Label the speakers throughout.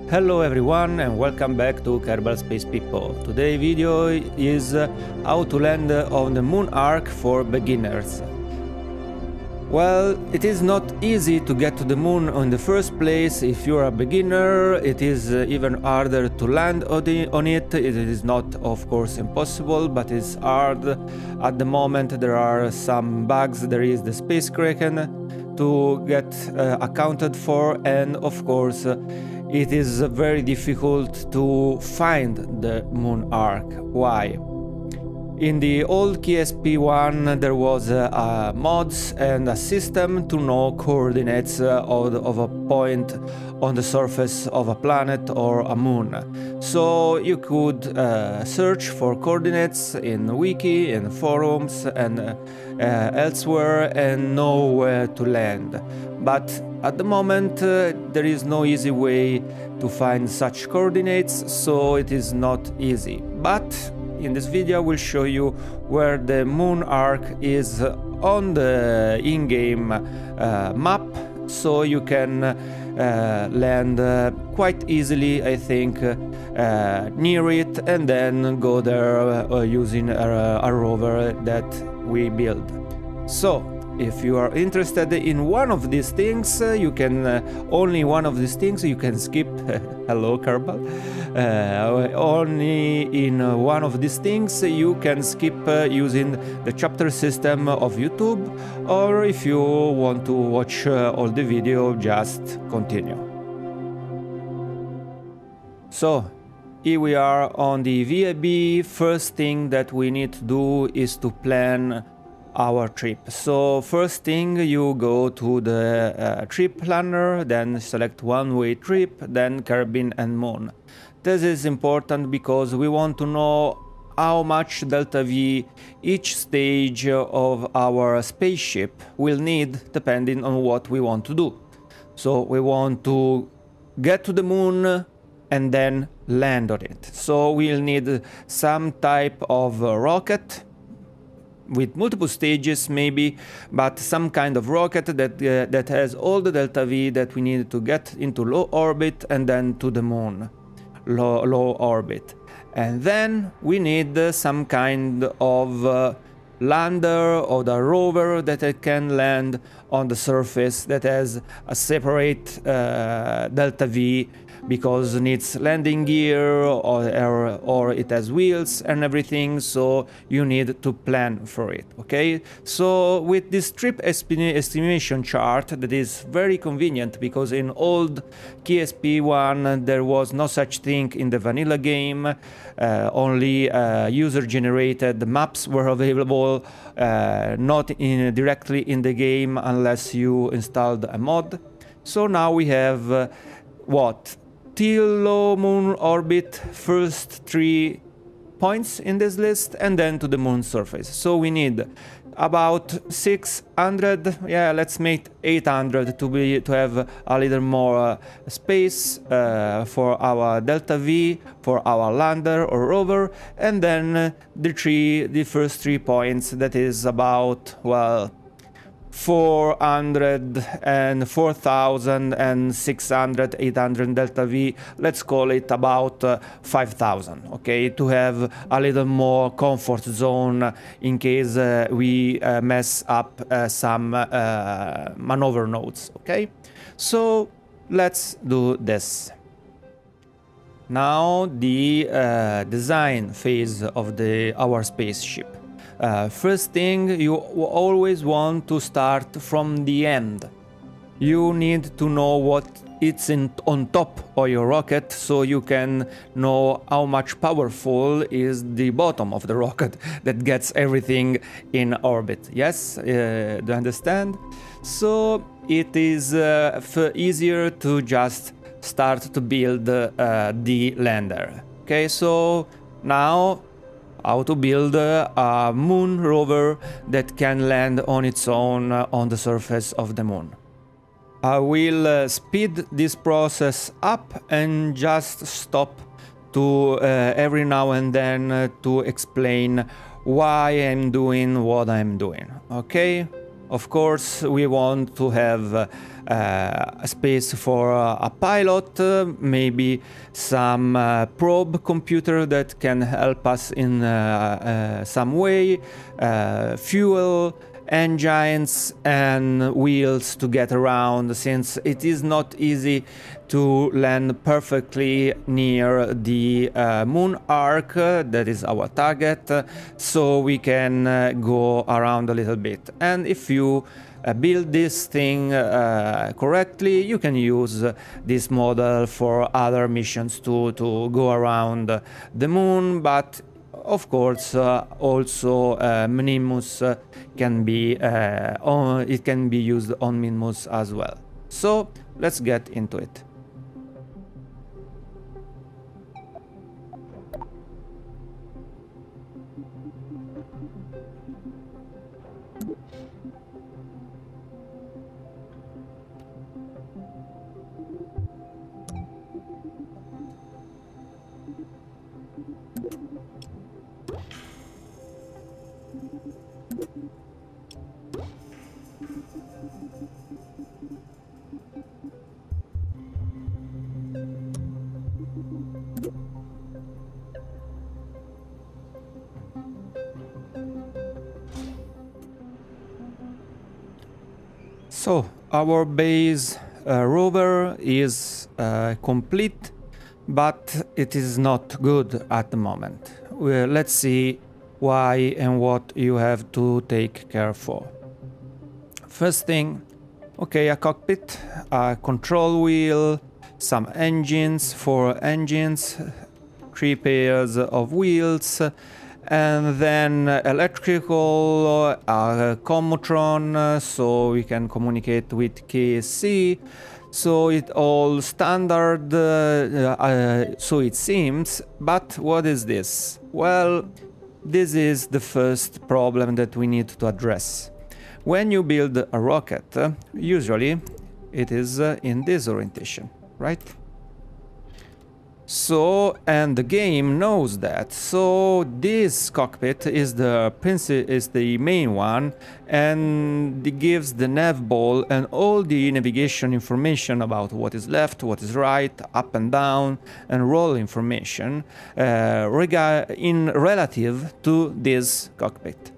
Speaker 1: Hello everyone and welcome back to Kerbal Space Pippo. Today's video is how to land on the Mun Arch for beginners. Well, it is not easy to get to the moon in the first place. If you're a beginner, it is even harder to land on it. It is not, of course, impossible, but it's hard. At the moment there are some bugs. There is the Space Kraken to get accounted for, and of course it is very difficult to find the Mun Arch. Why? In the old KSP1 there was mods and a system to know coordinates of a point on the surface of a planet or a moon. So you could search for coordinates in wiki, in forums and elsewhere and know where to land. But at the moment there is no easy way to find such coordinates, so it is not easy. But in this video we'll show you where the Mun Arch is on the in-game map, so you can land quite easily, I think, near it and then go there using a rover that we build. So if you are interested in one of these things, you can only one of these things you can skip. Hello, Kerbal. Only in one of these things you can skip using the chapter system of YouTube, or if you want to watch all the video, just continue. So here we are on the VIB. First thing that we need to do is to plan our trip. So first thing, you go to the trip planner, then select one-way trip, then Kerbin and Moon. This is important because we want to know how much delta V each stage of our spaceship will need depending on what we want to do. So we want to get to the moon and then land on it. So we'll need some type of rocket with multiple stages maybe, but some kind of rocket that has all the delta V that we need to get into low orbit and then to the moon, low orbit. And then we need some kind of lander or the rover that can land on the surface that has a separate delta V, because it needs landing gear or it has wheels and everything, so you need to plan for it. Okay, so with this trip estimation chart, that is very convenient, because in old KSP1 there was no such thing in the vanilla game. Only user-generated maps were available, not directly in the game unless you installed a mod. So now we have what? Till low moon orbit, first 3 points in this list, and then to the moon surface. So we need about 600, yeah, let's make 800 to have a little more space for our delta V, for our lander or rover, and then the first 3 points, that is about, well, 400 and 4,000 and 600, 800 delta V. Let's call it about 5,000, okay, to have a little more comfort zone in case we mess up some maneuver nodes, okay? So let's do this. Now the design phase of our spaceship. First thing, you always want to start from the end. You need to know what it's on top of your rocket, so you can know how much powerful is the bottom of the rocket that gets everything in orbit. Yes, do you understand? So it is easier to just start to build the lander. Okay, so now how to build a moon rover that can land on its own on the surface of the moon. I will speed this process up and just stop to every now and then to explain why I'm doing what I'm doing. Okay, Of course, we want to have a space for a pilot, maybe some probe computer that can help us in some way, fuel, engines and wheels to get around, since it is not easy to land perfectly near the Mun Arch, that is our target, so we can go around a little bit. And if you build this thing correctly, you can use this model for other missions to go around the moon, but of course also Minimus can be it can be used on Minimus as well. So let's get into it. So our base rover is complete, but it is not good at the moment. Let's see why and what you have to take care for. First thing, okay, a cockpit, a control wheel, some engines, 4 engines, 3 pairs of wheels, and then electrical, commutron, so we can communicate with KSC. So it all standard, so it seems. But what is this? Well, this is the first problem that we need to address. When you build a rocket, usually it is in this orientation, right? So, and the game knows that. So this cockpit is the main one, and it gives the nav ball and all the navigation information about what is left, what is right, up and down, and roll information in relative to this cockpit.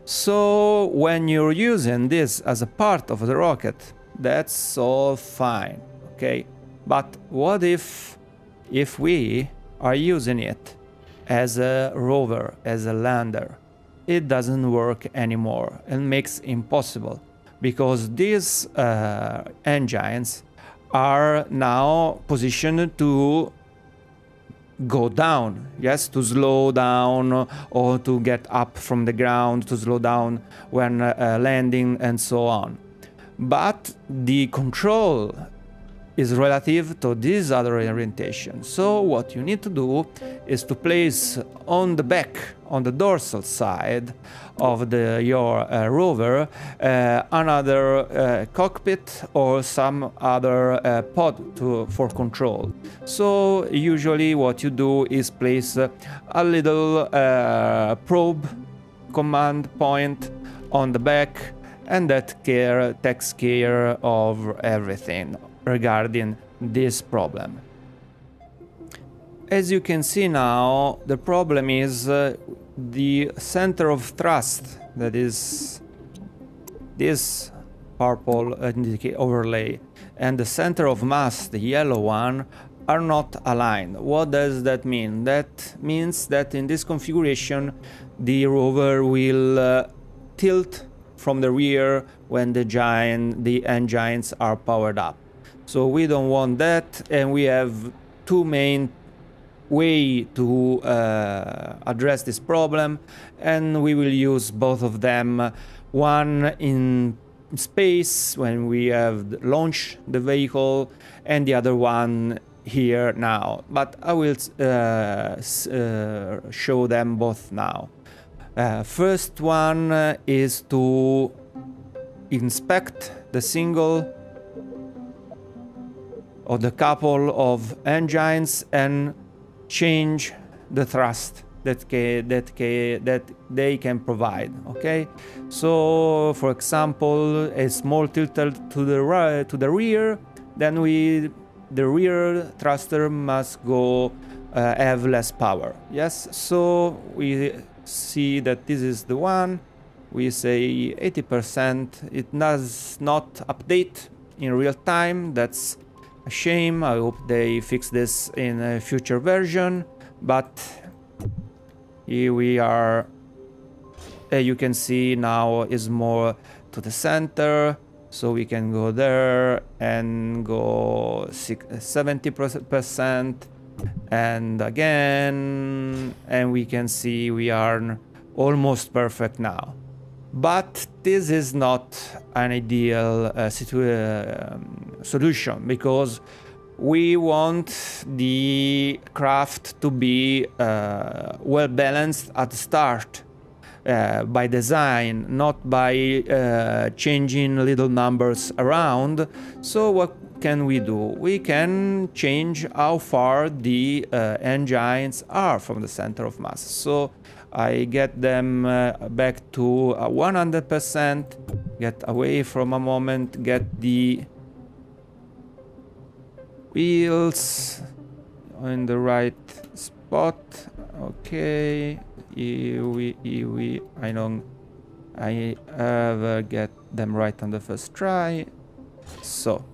Speaker 1: So when you're using this as a part of the rocket, that's all fine, okay? But what if we are using it as a rover, as a lander? It doesn't work anymore and makes impossible, because these engines are now positioned to go down, yes, to slow down or to get up from the ground, to slow down when landing and so on. But the control is relative to this other orientation. So what you need to do is to place on the back, on the dorsal side of your rover, another cockpit or some other pod for control. So usually what you do is place a little probe command point on the back, and that takes care of everything regarding this problem. As you can see now, the problem is the center of thrust, that is this purple overlay, and the center of mass, the yellow one, are not aligned. What does that mean? That means that in this configuration the rover will tilt from the rear when the engines are powered up. So we don't want that, and we have 2 main ways to address this problem, and we will use both of them. One in space when we have launched the vehicle, and the other one here now. But I will show them both now. First one is to inspect the single or the couple of engines and change the thrust, that they can provide. Okay, so for example, a small tilter to the rear, then the rear thruster must go have less power. Yes, so we see that this is the one. We say 80%. It does not update in real time. That's a shame. I hope they fix this in a future version. But here we are. You can see now is more to the center. So we can go there and go 70%. And again. And we can see we are almost perfect now. But this is not an ideal solution, because we want the craft to be well balanced at the start by design, not by changing little numbers around. So what can we do? We can change how far the engines are from the center of mass. So I get them back to 100%, get away from a moment, get the wheels in the right spot. Okay, I ever get them right on the first try. So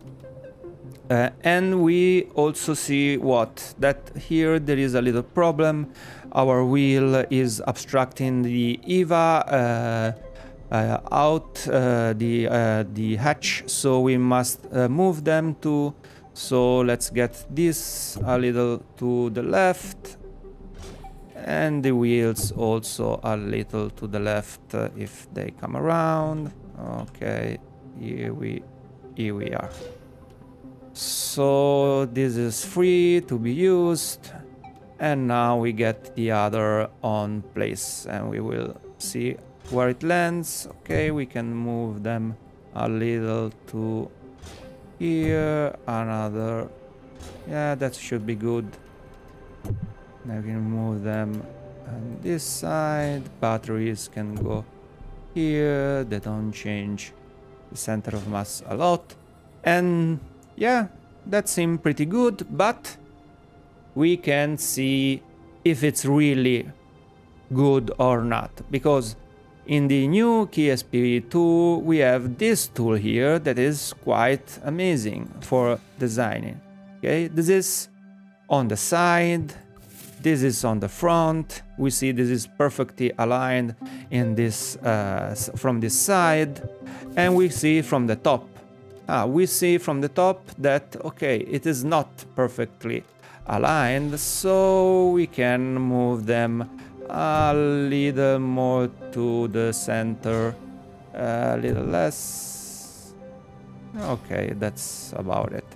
Speaker 1: and we also see that here there is a little problem. Our wheel is obstructing the EVA out the hatch, so we must move them too. So let's get this a little to the left, and the wheels also a little to the left if they come around. Okay, here we are. So this is free to be used, and now we get the other on place, and we will see where it lands. Okay, we can move them a little to here, another. Yeah, that should be good. Now we can move them on this side. Batteries can go here. They don't change the center of mass a lot. And yeah, that seems pretty good, but we can see if it's really good or not, because in the new KSP2 we have this tool here that is quite amazing for designing. Okay, this is on the side, this is on the front. We see this is perfectly aligned in this from this side, and we see from the top. We see from the top that okay, it is not perfectly aligned, so we can move them a little more to the center, a little less. Okay, that's about it.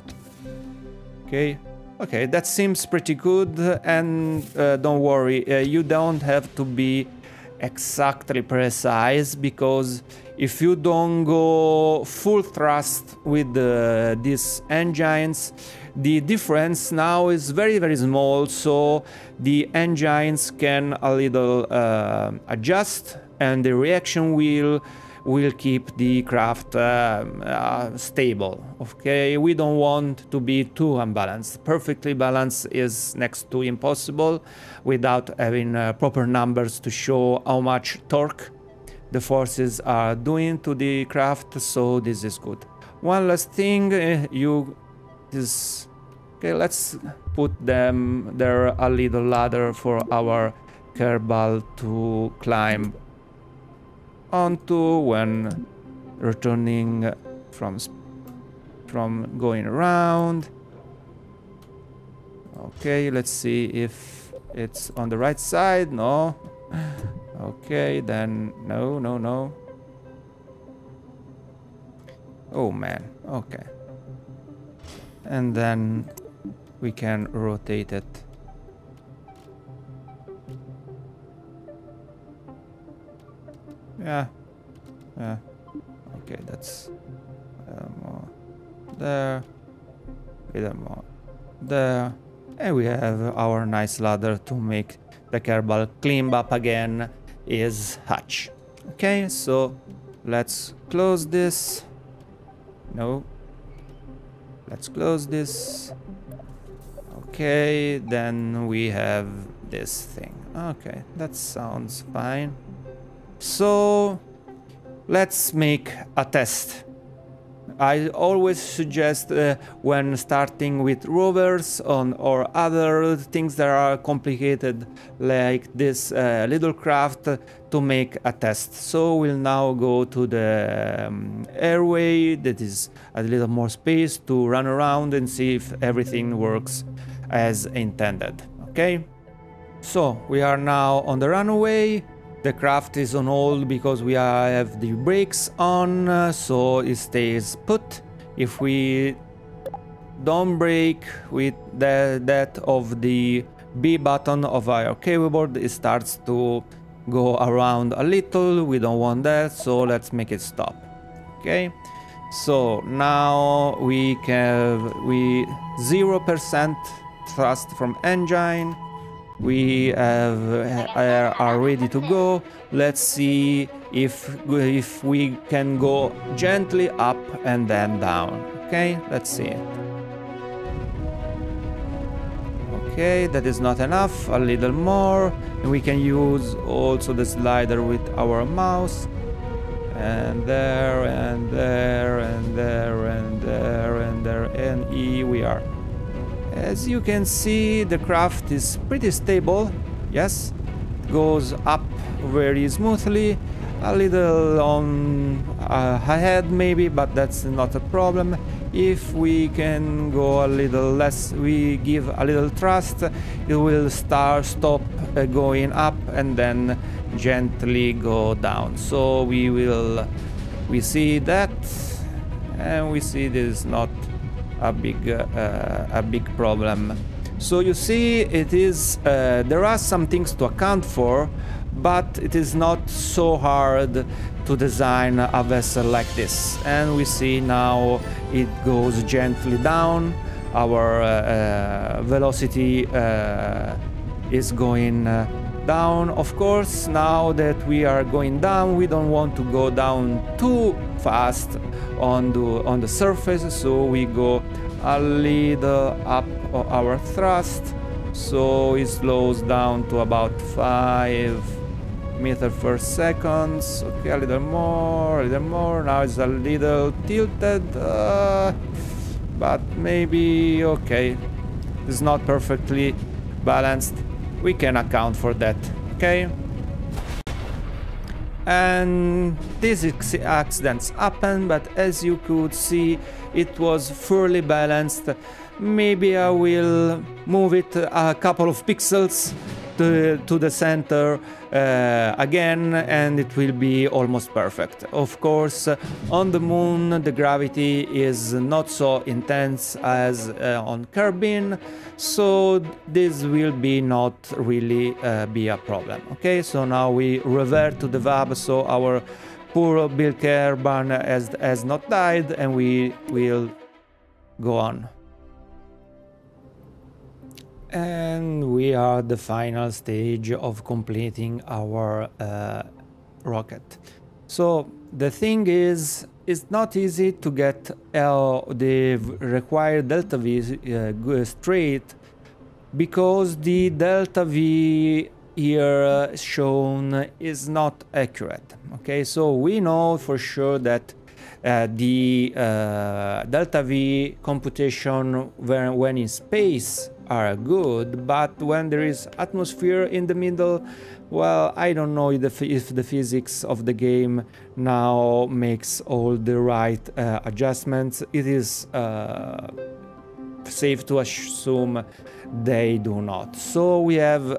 Speaker 1: Okay, that seems pretty good. And don't worry, you don't have to be exactly precise, because if you don't go full thrust with these engines, the difference now is very, very small, so the engines can a little adjust, and the reaction wheel will keep the craft stable. Okay, we don't want to be too unbalanced. Perfectly balanced is next to impossible without having proper numbers to show how much torque the forces are doing to the craft. So this is good. One last thing, okay, let's put them there, a little ladder for our Kerbal to climb onto when returning from going around. Okay, let's see if it's on the right side. No. Okay, then no. Oh man, okay. And then we can rotate it. Yeah. Okay, that's more there, a little more there. And we have our nice ladder to make the Kerbal climb up again his hatch. Okay, so let's close this. No. Let's close this. Okay, then we have this thing. Okay, that sounds fine. So let's make a test. I always suggest when starting with rovers or other things that are complicated like this little craft to make a test. So we'll now go to the airway that is a little more space to run around and see if everything works as intended. Okay, so we are now on the runway. The craft is on hold because we have the brakes on, so it stays put. If we don't brake with that of the B button of our keyboard, it starts to go around a little. We don't want that, so let's make it stop. Okay, so now we 0% thrust from engine. We are ready to go. Let's see if we can go gently up and then down. Okay, let's see it. Okay, that is not enough. A little more, and we can use also the slider with our mouse. And there, and there, and there, and there, and there, and we are. As you can see, the craft is pretty stable. Yes, it goes up very smoothly, a little on ahead maybe, but that's not a problem. If we can go a little less, we give a little thrust, it will stop going up and then gently go down. So we see that, and we see this is not a big problem. So you see, it is there are some things to account for, but it is not so hard to design a vessel like this. And we see now it goes gently down. Our velocity is going down. Of course, now that we are going down, we don't want to go down too fast on the surface, so we go a little up our thrust, so it slows down to about 5 meters per second. Okay, a little more. Now it's a little tilted, but maybe okay. It's not perfectly balanced. We can account for that. Okay. And these accidents happen, but as you could see, it was fairly balanced. Maybe I will move it a couple of pixels to the center again, and it will be almost perfect. Of course, on the moon the gravity is not so intense as on Kerbin, so this will be not really be a problem. Okay, so now we revert to the VAB, so our poor Bill Kerban has not died, and we will go on. And we are at the final stage of completing our rocket. So the thing is, it's not easy to get the required delta V straight, because the delta V here shown is not accurate. Okay, so we know for sure that the delta V computation when in space are good, but when there is atmosphere in the middle, well, I don't know if the physics of the game now makes all the right adjustments. It is safe to assume they do not. So we have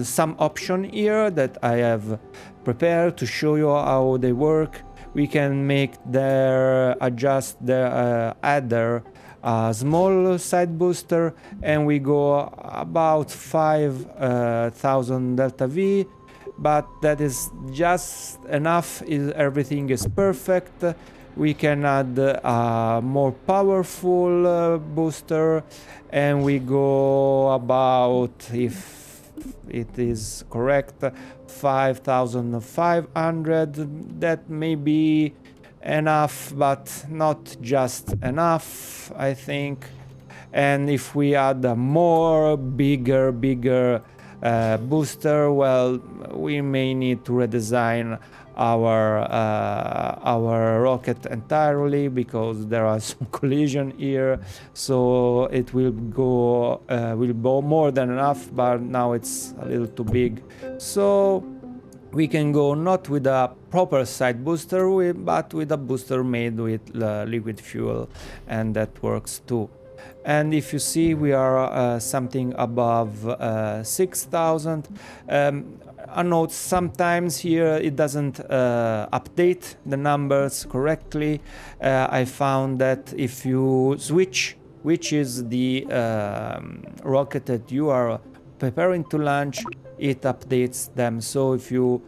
Speaker 1: some option here that I have prepared to show you how they work. We can adjust the adder small side booster, and we go about 5,000 delta V, but that is just enough. Everything is perfect. we can add a more powerful booster, and we go about, if it is correct, 5500. That may be enough, but not just enough, I think. And if we add a more bigger booster, well, we may need to redesign our rocket entirely, because there are some collision here, so it will go more than enough, but now it's a little too big. So we can go not with a proper side booster, but with a booster made with liquid fuel, and that works too. And if you see, we are something above 6000. A note, sometimes here it doesn't update the numbers correctly. I found that if you switch which is the rocket that you are preparing to launch, it updates them. So if you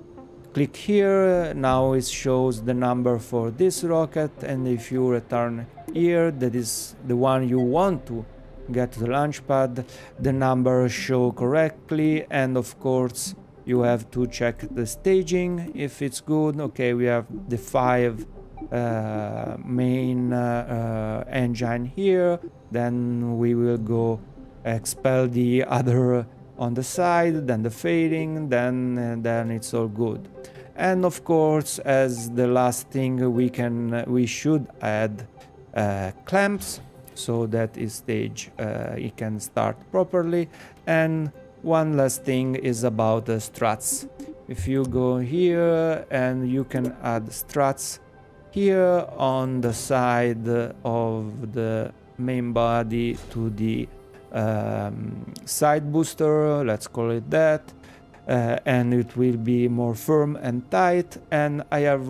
Speaker 1: click here, now it shows the number for this rocket, and if you return here, that is the one you want to get to the launch pad, the numbers show correctly, and of course you have to check the staging if it's good. Okay, we have the 5 main engine here, then we will go expel the other on the side, then the fading, then it's all good. And of course, as the last thing, we should add clamps, so that is stage it can start properly. And one last thing is about the struts. If you go here, and you can add struts here on the side of the main body to the side booster, let's call it that, and it will be more firm and tight. And I have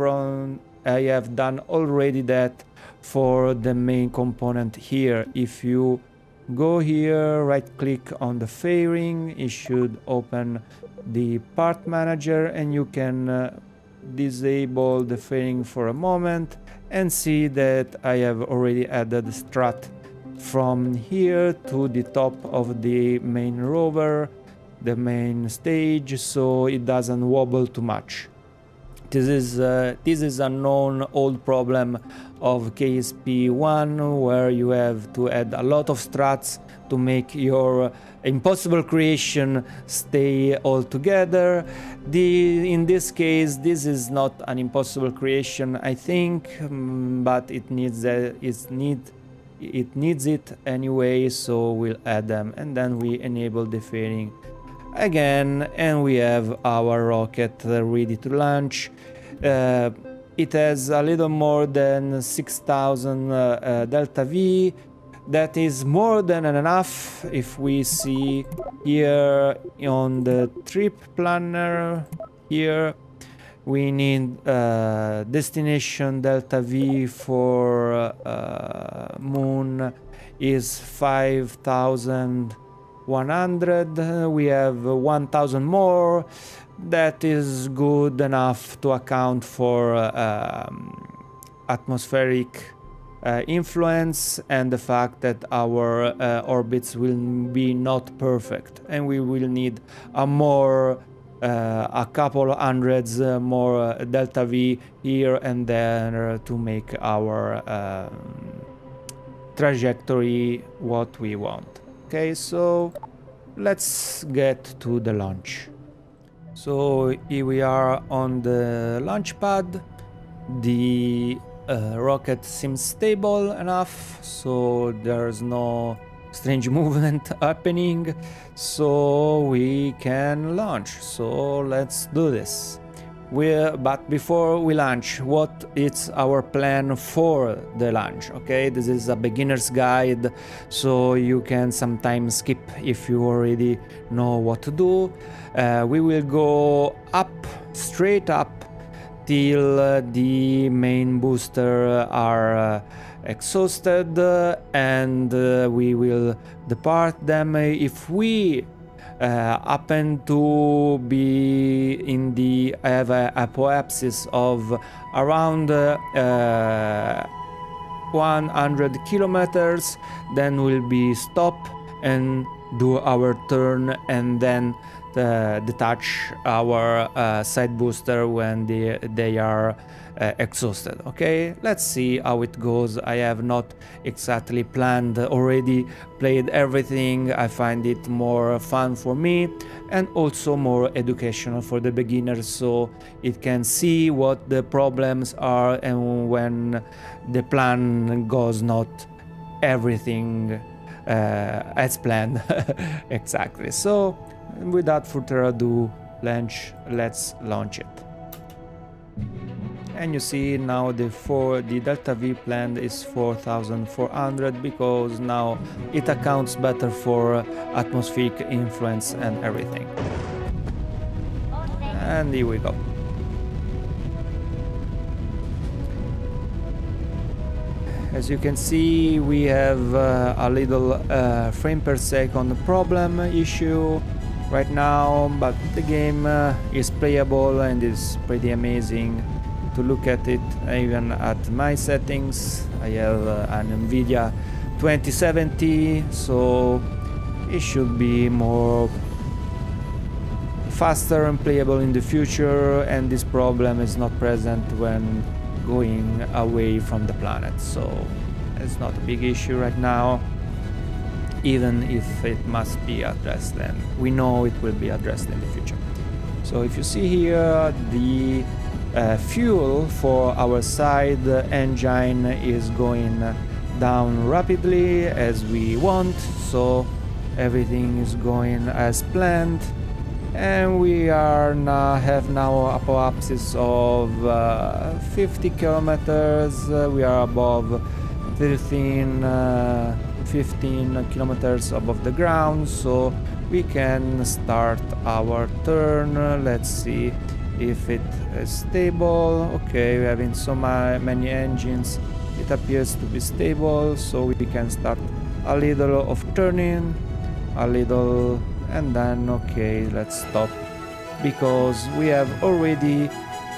Speaker 1: done already that for the main component here. If you go here, right click on the fairing, it should open the part manager, and you can disable the fairing for a moment and see that I have already added the strut from here to the top of the main rover, the main stage, so it doesn't wobble too much. This is a known old problem of KSP1, where you have to add a lot of struts to make your impossible creation stay all together. In this case, this is not an impossible creation, I think, but it needs it anyway, so we'll add them, and then we enable the fairing again, and we have our rocket ready to launch. It has a little more than 6000 delta V. That is more than enough. If we see here on the trip planner here, we need destination delta V for Moon is 5100. We have 1000 more. That is good enough to account for atmospheric influence and the fact that our orbits will be not perfect, and we will need a couple hundreds more delta V here and there to make our trajectory what we want. Okay, so let's get to the launch. So here we are on the launch pad. The rocket seems stable enough, so there's no strange movement happening, so we can launch. So let's do this. But before we launch, what is our plan for the launch? Okay, this is a beginner's guide, so you can sometimes skip if you already know what to do. We will go up, straight up, till the main booster are exhausted, and we will depart them. If we happen to be in the have a apoapsis of around 100 kilometers, then we'll be stop and do our turn, and then detach our side booster when they are exhausted. Okay, let's see how it goes. I have not exactly planned, already played everything. I find it more fun for me and also more educational for the beginners, so it can see what the problems are and when the plan goes not everything as planned. Exactly. So without further ado, let's launch it. And you see now the delta V planned is 4400 because now it accounts better for atmospheric influence and everything. And here we go. As you can see, we have a little frame per second problem issue right now, but the game is playable and is pretty amazing to look at it. Even at my settings, I have an NVIDIA 2070, so it should be more faster and playable in the future, and this problem is not present when going away from the planet, so it's not a big issue right now, even if it must be addressed, and we know it will be addressed in the future. So if you see here, the fuel for our side engine is going down rapidly as we want, so everything is going as planned, and we are have now apoapsis of 50 kilometers. We are above 15 kilometers above the ground, so we can start our turn. Let's see if it is stable. Okay, we're having so many engines, it appears to be stable, so we can start a little of turning, a little, and then okay, let's stop because we have already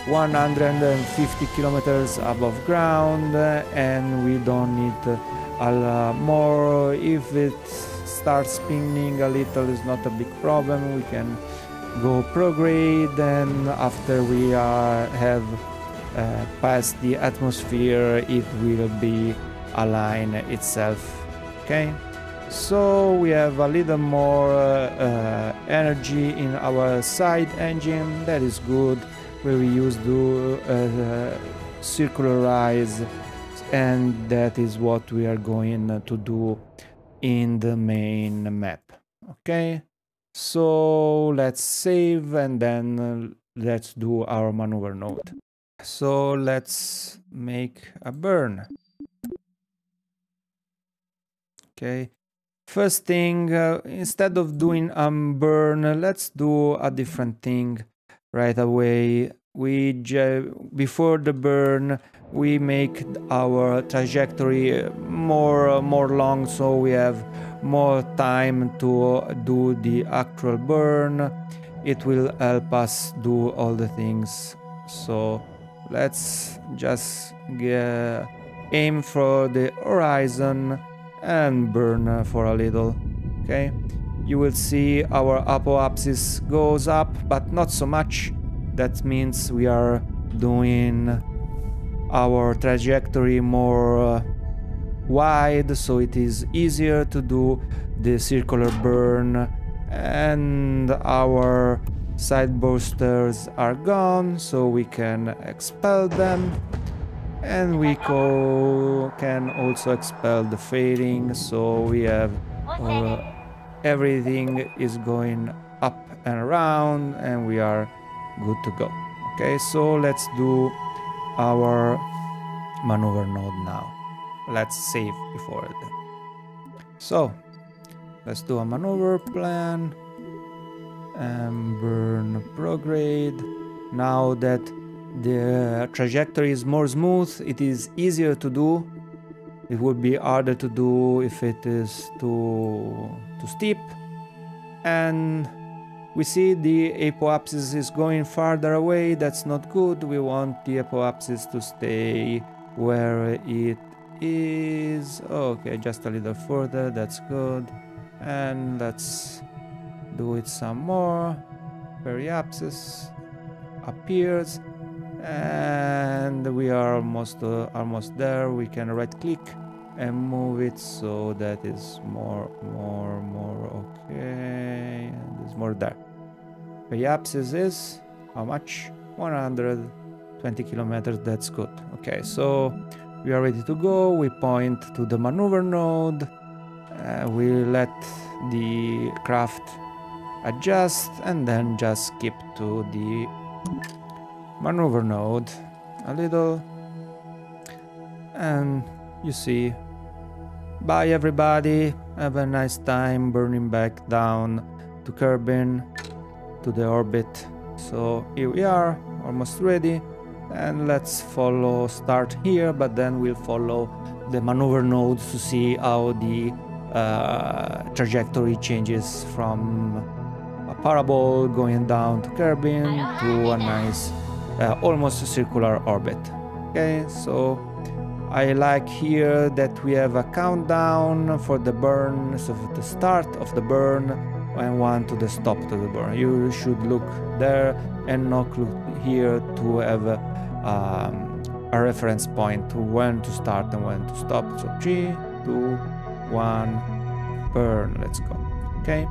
Speaker 1: 150 kilometers above ground and we don't need a more. If it starts spinning a little, is not a big problem, we can go prograde, and after we have passed the atmosphere, it will be align itself. Okay, so we have a little more energy in our side engine. That is good, where we use to circularize, and that is what we are going to do in the main map. Okay, so let's save and then let's do our maneuver node. So let's make a burn. Okay, first thing, instead of doing a burn, let's do a different thing right away. Before the burn, we make our trajectory more long, so we have more time to do the actual burn. It will help us do all the things. So let's just aim for the horizon and burn for a little. Okay, you will see our apoapsis goes up, but not so much. That means we are doing our trajectory more wide, so it is easier to do the circular burn, and our side boosters are gone, so we can expel them, and we can also expel the fading, so we have everything is going up and around, and we are good to go. Okay, so let's do our maneuver node now. Let's save before that. So let's do a maneuver plan and burn prograde. Now that the trajectory is more smooth, it is easier to do. It would be harder to do if it is too steep. and we see the apoapsis is going farther away. That's not good. We want the apoapsis to stay where it is. Okay, just a little further. That's good. And let's do it some more. Periapsis appears, and we are almost there. We can right click and move it so that is more. Okay, and there's more there. Periapsis is how much? 120 kilometers. That's good. Okay, so we are ready to go. We point to the maneuver node. We let the craft adjust and then just skip to the maneuver node a little, and you see, bye everybody, have a nice time burning back down to Kerbin, to the orbit. So here we are, almost ready, and let's start here, but then we'll follow the maneuver nodes to see how the trajectory changes from a parabol going down to Kerbin to a nice almost circular orbit. Okay, so I like here that we have a countdown for the burn, so for the start of the burn and one to the stop to the burn. You should look there and not look here to have a reference point to when to start and when to stop. So 3, 2, 1, burn. Let's go. Okay,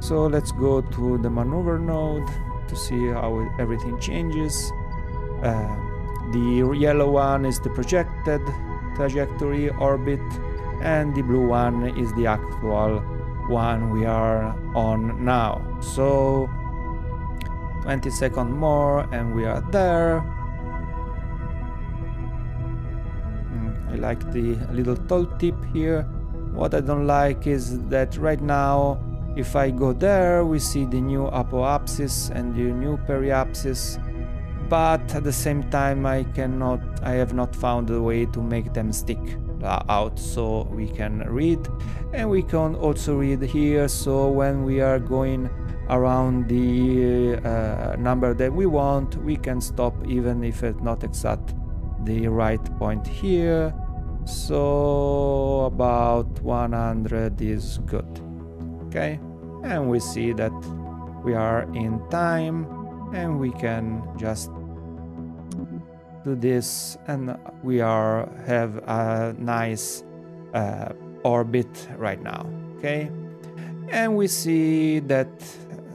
Speaker 1: so let's go to the maneuver node to see how everything changes. The yellow one is the projected trajectory orbit, and the blue one is the actual one we are on now. So 20 seconds more and we are there. I like the little tooltip here. What I don't like is that right now, if I go there, we see the new apoapsis and the new periapsis, but at the same time I have not found a way to make them stick out, so we can read, and we can also read here, so when we are going around the number that we want, we can stop even if it's not exact the right point here. So about 100 is good. Okay, and we see that we are in time, and we can just do this, and we have a nice orbit right now. Okay, and we see that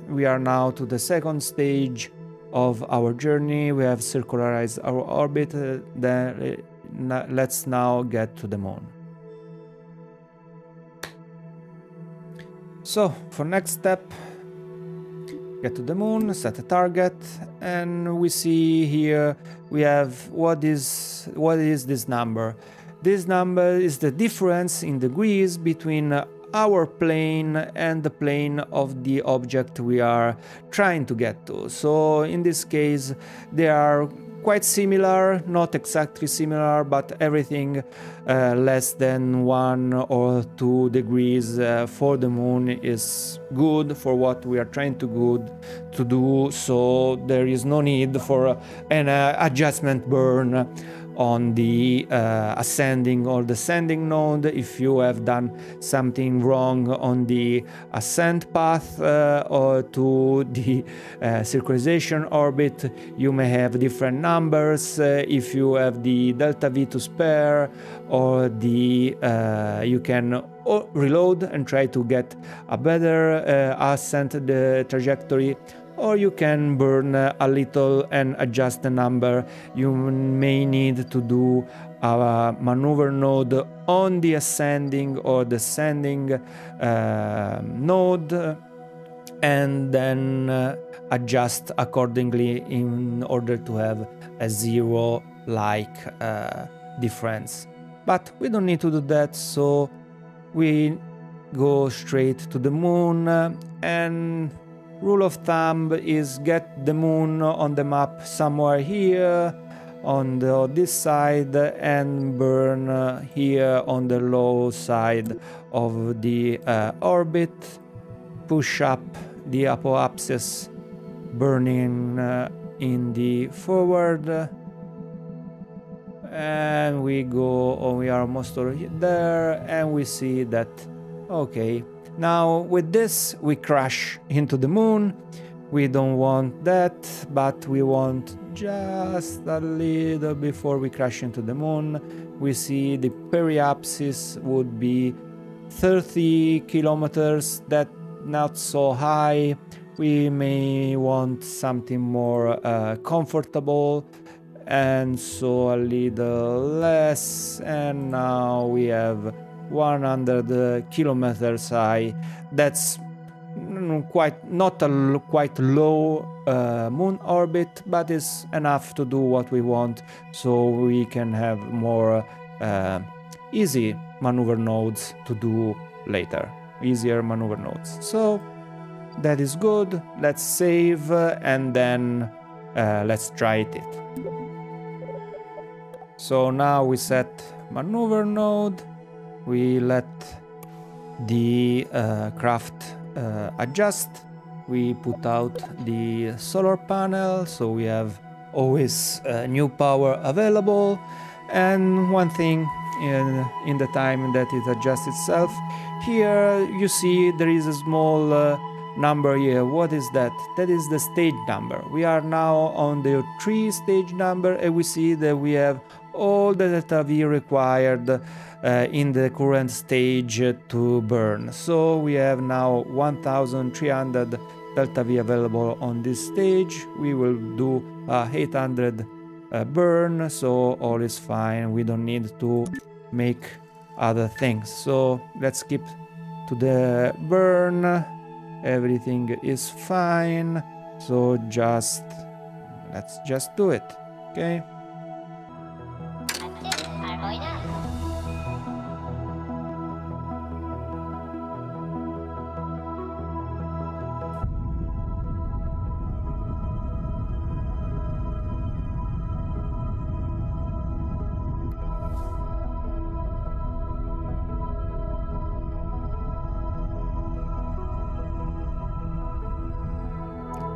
Speaker 1: we are now to the second stage of our journey. We have circularized our orbit. Then let's now get to the moon. So for next step, get to the moon, set a target, and we see here we have what is this number. This number is the difference in degrees between our plane and the plane of the object we are trying to get to. So in this case they are quite similar, not exactly similar, but everything less than 1 or 2 degrees for the moon is good for what we are trying to do, so there is no need for an adjustment burn on the ascending or descending node. If you have done something wrong on the ascent path or to the circularization orbit, you may have different numbers. If you have the delta V to spare, or the you can reload and try to get a better ascent trajectory, or you can burn a little and adjust the number. You may need to do a maneuver node on the ascending or descending node, and then adjust accordingly in order to have a zero-like difference. But we don't need to do that, so we go straight to the moon, and rule of thumb is get the moon on the map somewhere here on this side, and burn here on the low side of the orbit. push up the apoapsis burning in the forward, and we go, oh, we are almost there, and we see that, okay, now with this we crash into the moon. We don't want that, but we want just a little before we crash into the moon. We see the periapsis would be 30 kilometers, that not so high. We may want something more comfortable, and so a little less, and now we have 100 kilometers high. That's quite not a quite low moon orbit, but is enough to do what we want, so we can have more easy maneuver nodes to do later, easier maneuver nodes. So that is good. Let's save and then let's try it. So now we set maneuver node, we let the craft adjust, we put out the solar panel, so we have always new power available. And one thing in the time that it adjusts itself, here you see there is a small number here. What is that? That is the stage number. We are now on the 3 stage number, and we see that we have all the delta V required in the current stage to burn. So we have now 1300 delta V available on this stage. We will do 800 burn, so all is fine. We don't need to make other things. So let's skip to the burn. Everything is fine. So let's just do it. Okay.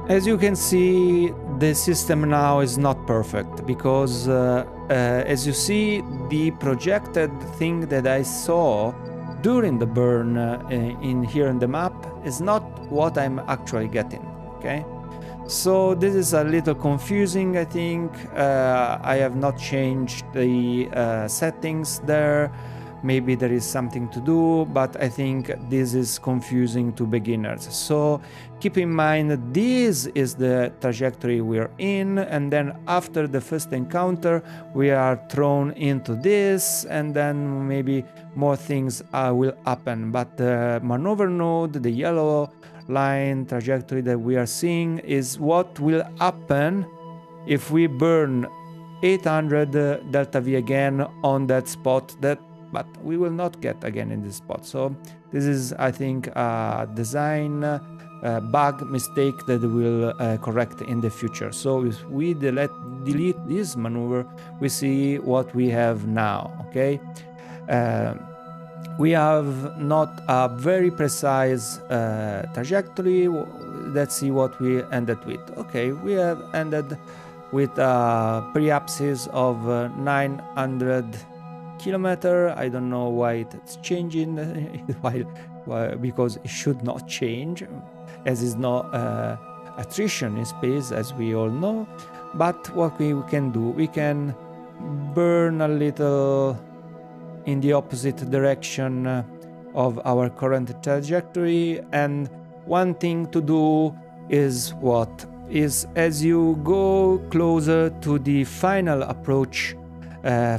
Speaker 1: As you can see, the system now is not perfect, because as you see, the projected thing that I saw during the burn in here in the map is not what I'm actually getting. Okay, so this is a little confusing. I think I have not changed the settings there. Maybe there is something to do, but I think this is confusing to beginners. So keep in mind that this is the trajectory we're in, and then after the first encounter we are thrown into this, and then maybe more things will happen. But the maneuver node, the yellow line trajectory that we are seeing, is what will happen if we burn 800 delta V again on that spot, but we will not get again in this spot. So this is, I think, a design bug mistake that we'll correct in the future. So if we delete this maneuver, we see what we have now. Okay, we have not a very precise trajectory. Let's see what we ended with. Okay, we have ended with a periapsis of 900 kilometer. I don't know why it's changing, because it should not change, as is no attrition in space, as we all know. But what we can do, we can burn a little in the opposite direction of our current trajectory. And one thing to do is as you go closer to the final approach,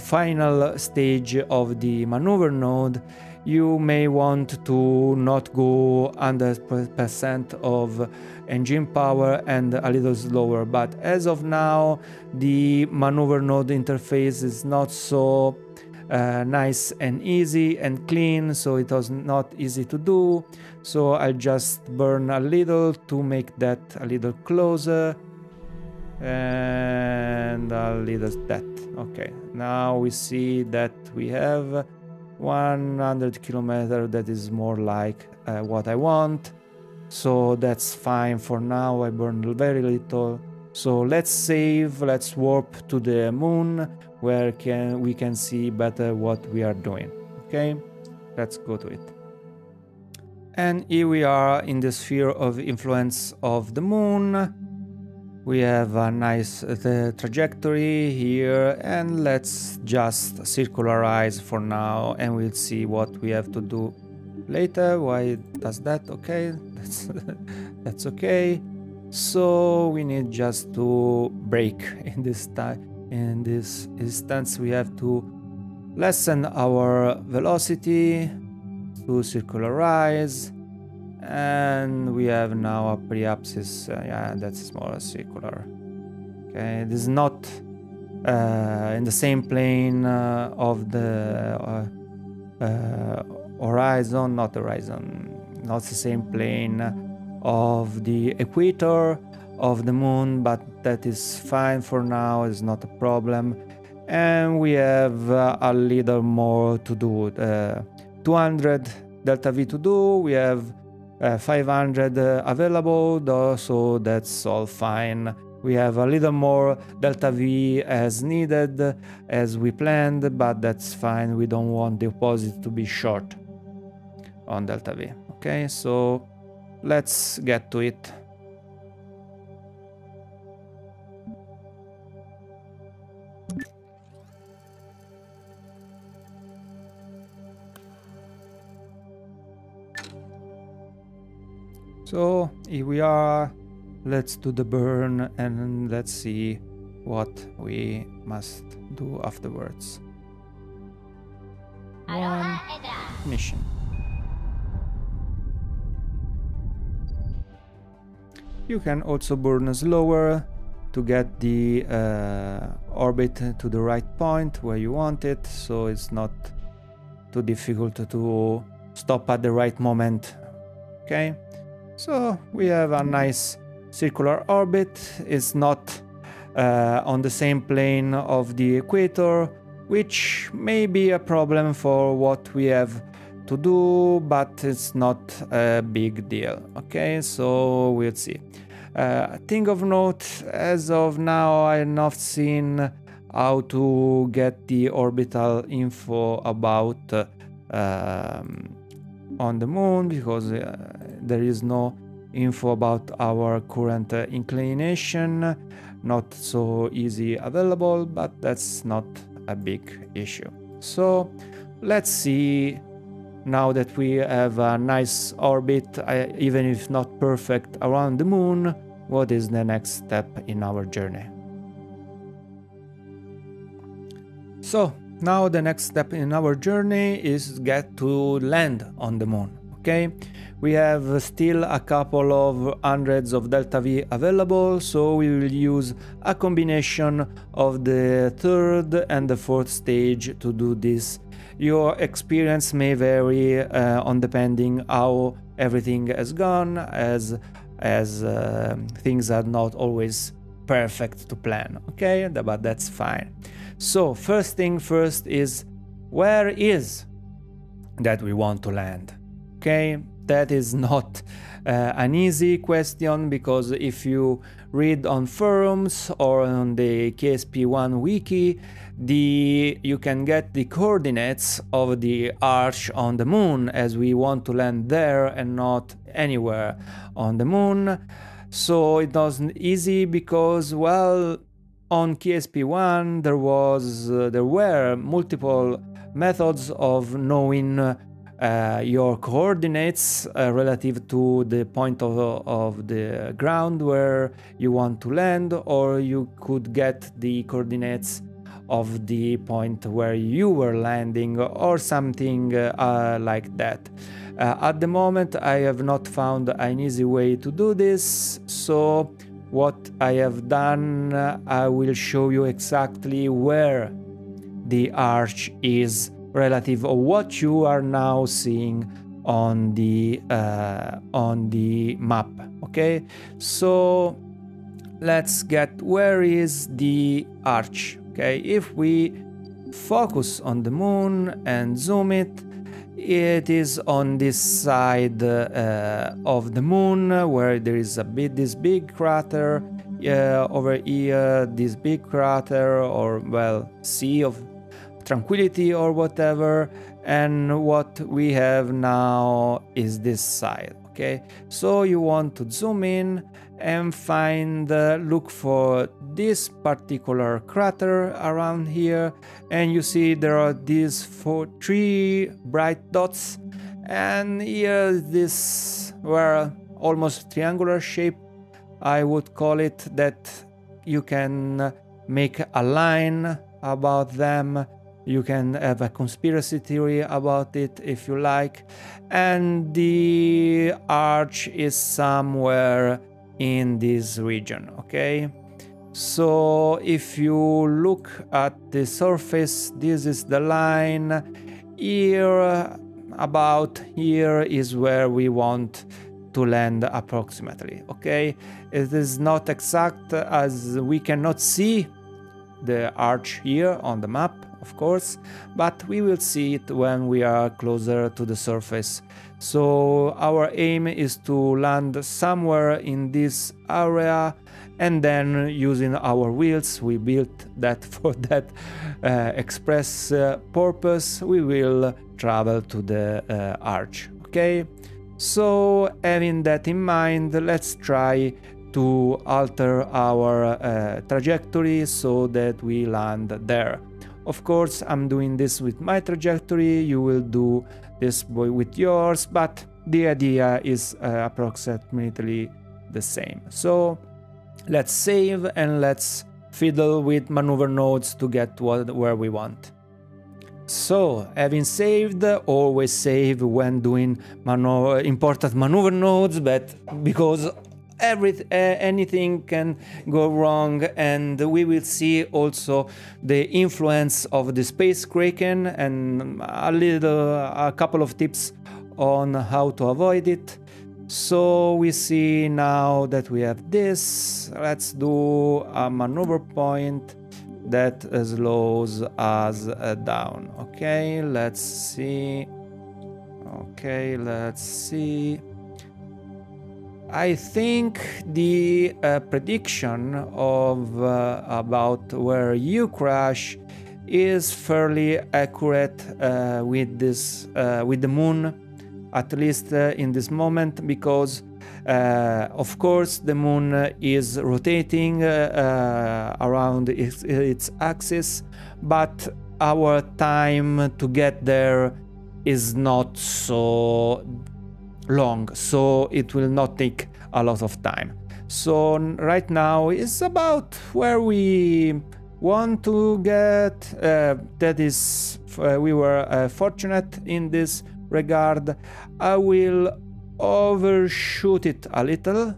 Speaker 1: final stage of the maneuver node, you may want to not go 100% of engine power and a little slower. But as of now, the maneuver node interface is not so nice and easy and clean, so it was not easy to do. So I'll just burn a little to make that a little closer, and a little that. Okay, now we see that we have 100 kilometers. That is more like what I want. so that's fine for now. I burned very little. So let's save, let's warp to the moon where we can see better what we are doing. Okay, let's go to it. And here we are in the sphere of influence of the moon. We have a nice trajectory here, and let's just circularize for now, and we'll see what we have to do later. Why does that? Okay, that's okay. So we need just to brake in this instance. We have to lessen our velocity to circularize, and we have now a periapsis. Yeah, that's more circular. Okay, this is not in the same plane of the horizon, not the same plane of the equator of the moon, but that is fine for now. It's not a problem. And we have a little more to do. 200 delta V to do. We have 500 available though, so that's all fine. We have a little more delta V as needed, as we planned, but that's fine. We don't want the opposite to be short on delta V. Okay, so let's get to it. So here we are. Let's do the burn and let's see what we must do afterwards. One mission. You can also burn slower to get the orbit to the right point where you want it, so it's not too difficult to stop at the right moment. Okay, so we have a nice circular orbit. It's not on the same plane of the equator, which may be a problem for what we have to do, but it's not a big deal. Okay, so we'll see. Thing of note, as of now I have not seen how to get the orbital info about on the moon, because there is no info about our current inclination, not so easy available, but that's not a big issue. So let's see, now that we have a nice orbit, even if not perfect, around the moon, what is the next step in our journey. So now the next step in our journey is get to land on the moon. Okay, we have still a couple of hundreds of delta V available, so we will use a combination of the third and the fourth stage to do this. Your experience may vary on depending how everything has gone, as things are not always perfect to plan. Okay, but that's fine. So first thing first is, where is that we want to land? Okay, that is not an easy question, because if you read on forums or on the KSP1 wiki, you can get the coordinates of the arch on the moon, as we want to land there and not anywhere on the moon. So it wasn't easy because, well, on KSP1 there were multiple methods of knowing your coordinates relative to the point of the ground where you want to land, or you could get the coordinates of the point where you were landing, or something like that. At the moment I have not found an easy way to do this, so what I have done, I will show you exactly where the arch is relative of what you are now seeing on the map. Okay, so let's get, where is the arch? Okay, if we focus on the moon and zoom it, It is on this side of the moon, where there is this big crater. Over here, this big crater, or well, sea of tranquility or whatever. And what we have now is this side. Okay, so you want to zoom in and find, look for this particular crater around here, and you see there are these three bright dots, and here this were almost triangular shape, I would call it, that you can make a line about them. You can have a conspiracy theory about it if you like. And the arch is somewhere in this region, okay? So if you look at the surface, this is the line. Here, about here is where we want to land approximately, okay? It is not exact, as we cannot see the arch here on the map, of course, but we will see it when we are closer to the surface. So our aim is to land somewhere in this area, and then using our wheels, we built that for that express purpose, we will travel to the arch, okay? So having that in mind, let's try to alter our trajectory so that we land there. Of course, I'm doing this with my trajectory, you will do this with yours, but the idea is approximately the same. So let's save and let's fiddle with maneuver nodes to get where we want. So, having saved, always save when doing important maneuver nodes, but because anything can go wrong, and we will see also the influence of the Space Kraken and a couple of tips on how to avoid it. So we see now that we have this. Let's do a maneuver point that slows us down. Okay, let's see. Okay, let's see. I think the prediction of about where you crash is fairly accurate with this with the moon, at least in this moment, because of course the moon is rotating around its axis, but our time to get there is not so long, so it will not take a lot of time. So right now is about where we want to get. That is, we were fortunate in this regard. I will overshoot it a little.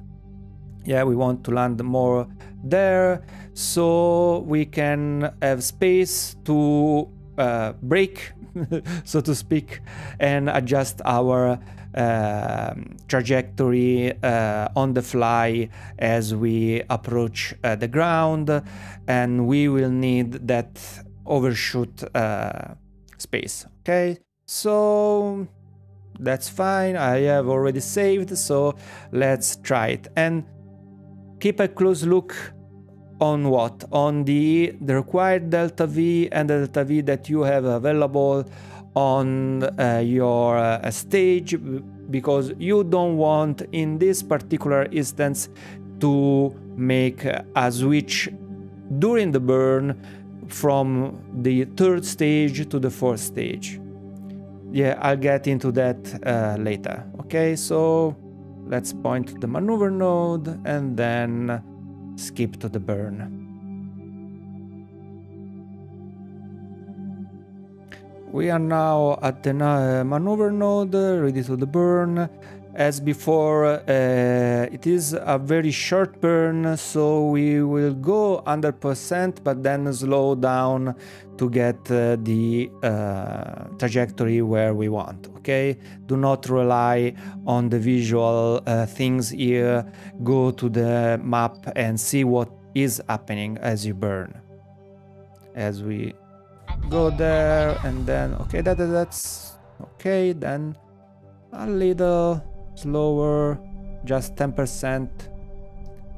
Speaker 1: Yeah, we want to land more there, so we can have space to brake, so to speak, and adjust our trajectory on the fly as we approach the ground, and we will need that overshoot space. Okay, so that's fine. I have already saved, so let's try it and keep a close look on what? On the required delta V and the delta V that you have available on your stage, because you don't want in this particular instance to make a switch during the burn from the third stage to the fourth stage. Yeah, I'll get into that later. Okay, so let's point to the maneuver node and then skip to the burn. We are now at the maneuver node, ready to the burn. As before, it is a very short burn, so we will go 100%, but then slow down to get the trajectory where we want. Okay, do not rely on the visual things here. Go to the map and see what is happening as you burn. As we go there, and then okay, that's Okay, then a little slower, just 10%,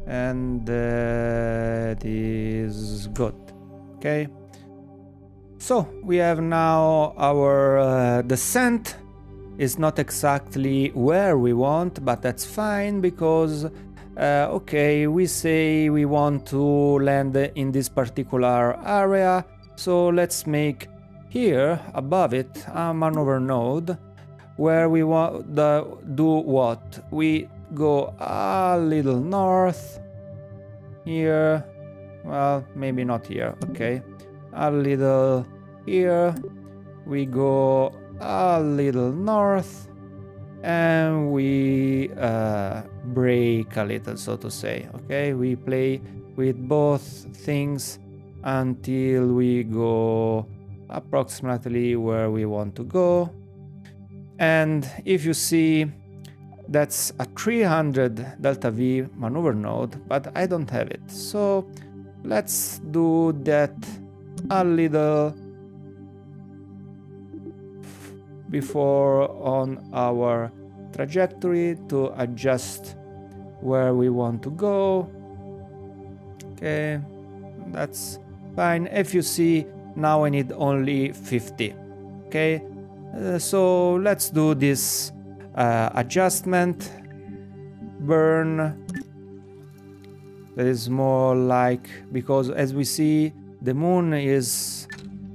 Speaker 1: and it is good. Okay, so we have now our descent. Is not exactly where we want, but that's fine, because okay, we say we want to land in this particular area, so let's make here above it a maneuver node where we want to do what? We go a little north here, well, maybe not here, okay, a little here, we go a little north, and we break a little, so to say. Okay, we play with both things until we go approximately where we want to go. And if you see, that's a 300 delta V maneuver node, but I don't have it, so let's do that a little before on our trajectory to adjust where we want to go. Okay, that's fine. If you see, now I need only 50. Okay, so let's do this adjustment burn. That is more like, because as we see, the moon is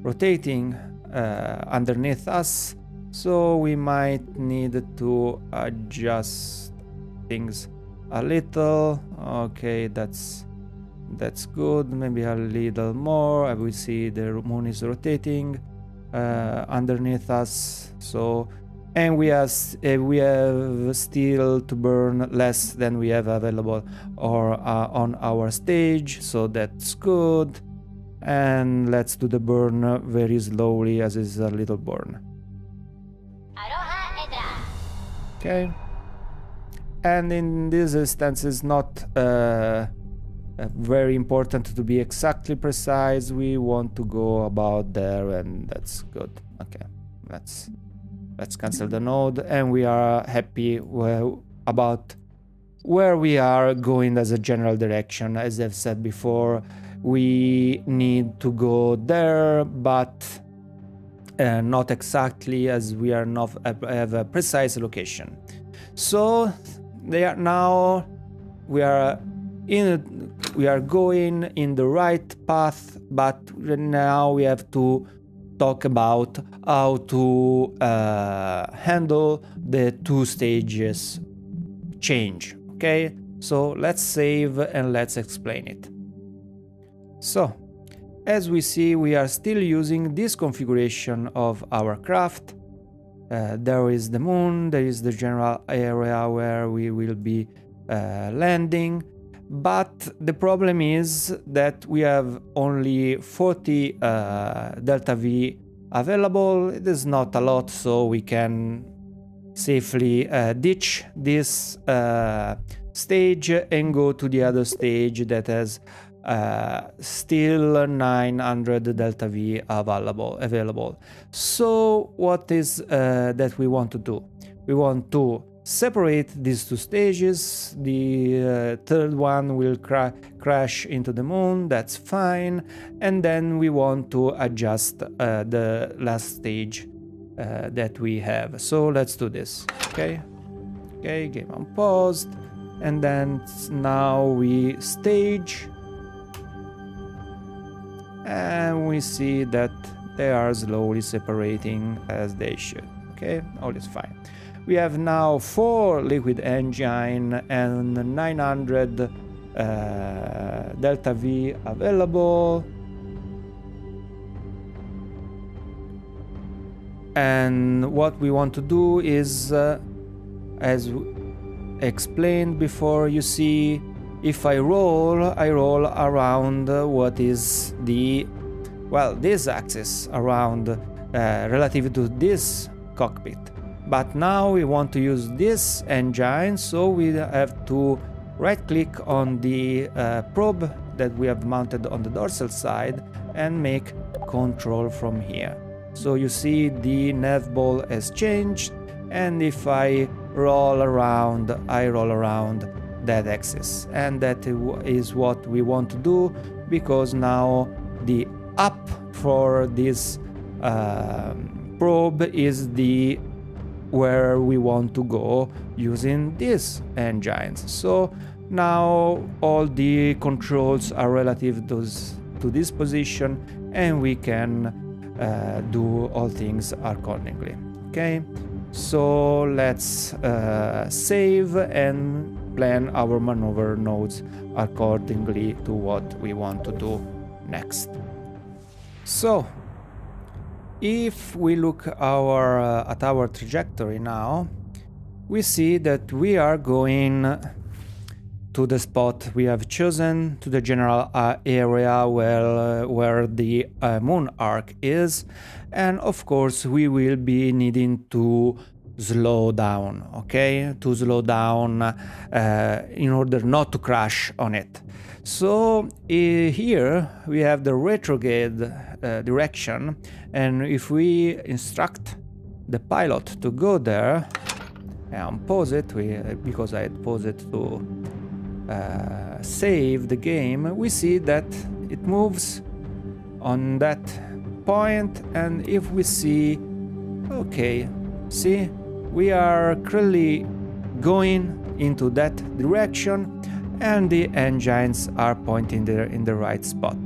Speaker 1: rotating underneath us, so we might need to adjust things a little. Okay, that's good. Maybe a little more. We see the moon is rotating underneath us. So, and we have still to burn less than we have available or on our stage. So that's good. And let's do the burn very slowly, as is a little burn. Okay, and in this instance it's not very important to be exactly precise. We want to go about there, and that's good. Okay, let's cancel the node, and we are happy about where we are going as a general direction. As I've said before, we need to go there, but not exactly, as we are not have a precise location. So they are now we are going in the right path, but now we have to talk about how to handle the two stages change. Okay, so let's save and let's explain it. So as we see, we are still using this configuration of our craft. There is the moon, there is the general area where we will be landing, but the problem is that we have only 40 delta V available. It is not a lot, so we can safely ditch this stage and go to the other stage that has still 900 delta V available. So what is that we want to do? We want to separate these two stages. The third one will crash into the moon, that's fine, and then we want to adjust the last stage that we have. So let's do this. Okay, game unpaused, and then now we stage, and we see that they are slowly separating as they should. Okay, all is fine. We have now 4 liquid engine and 900 delta V available. And what we want to do is, as explained before, you see, if I roll around what is the, well, this axis around relative to this cockpit. But now we want to use this engine, so we have to right click on the probe that we have mounted on the dorsal side and make control from here. So you see the nav ball has changed, and if I roll around, I roll around that axis, and that is what we want to do, because now the up for this probe is the where we want to go using these engines. So now all the controls are relative to this position, and we can do all things accordingly. Okay, so let's save and plan our maneuver nodes accordingly to what we want to do next. So if we look at our trajectory now, we see that we are going to the spot we have chosen, to the general area where the Mun Arch is, and of course we will be needing to slow down, okay, to slow down in order not to crash on it. So here we have the retrograde direction, and if we instruct the pilot to go there and pause it, because I had paused it to save the game, we see that it moves on that point, and if we see, okay, see, we are clearly going into that direction, and the engines are pointing there in the right spot.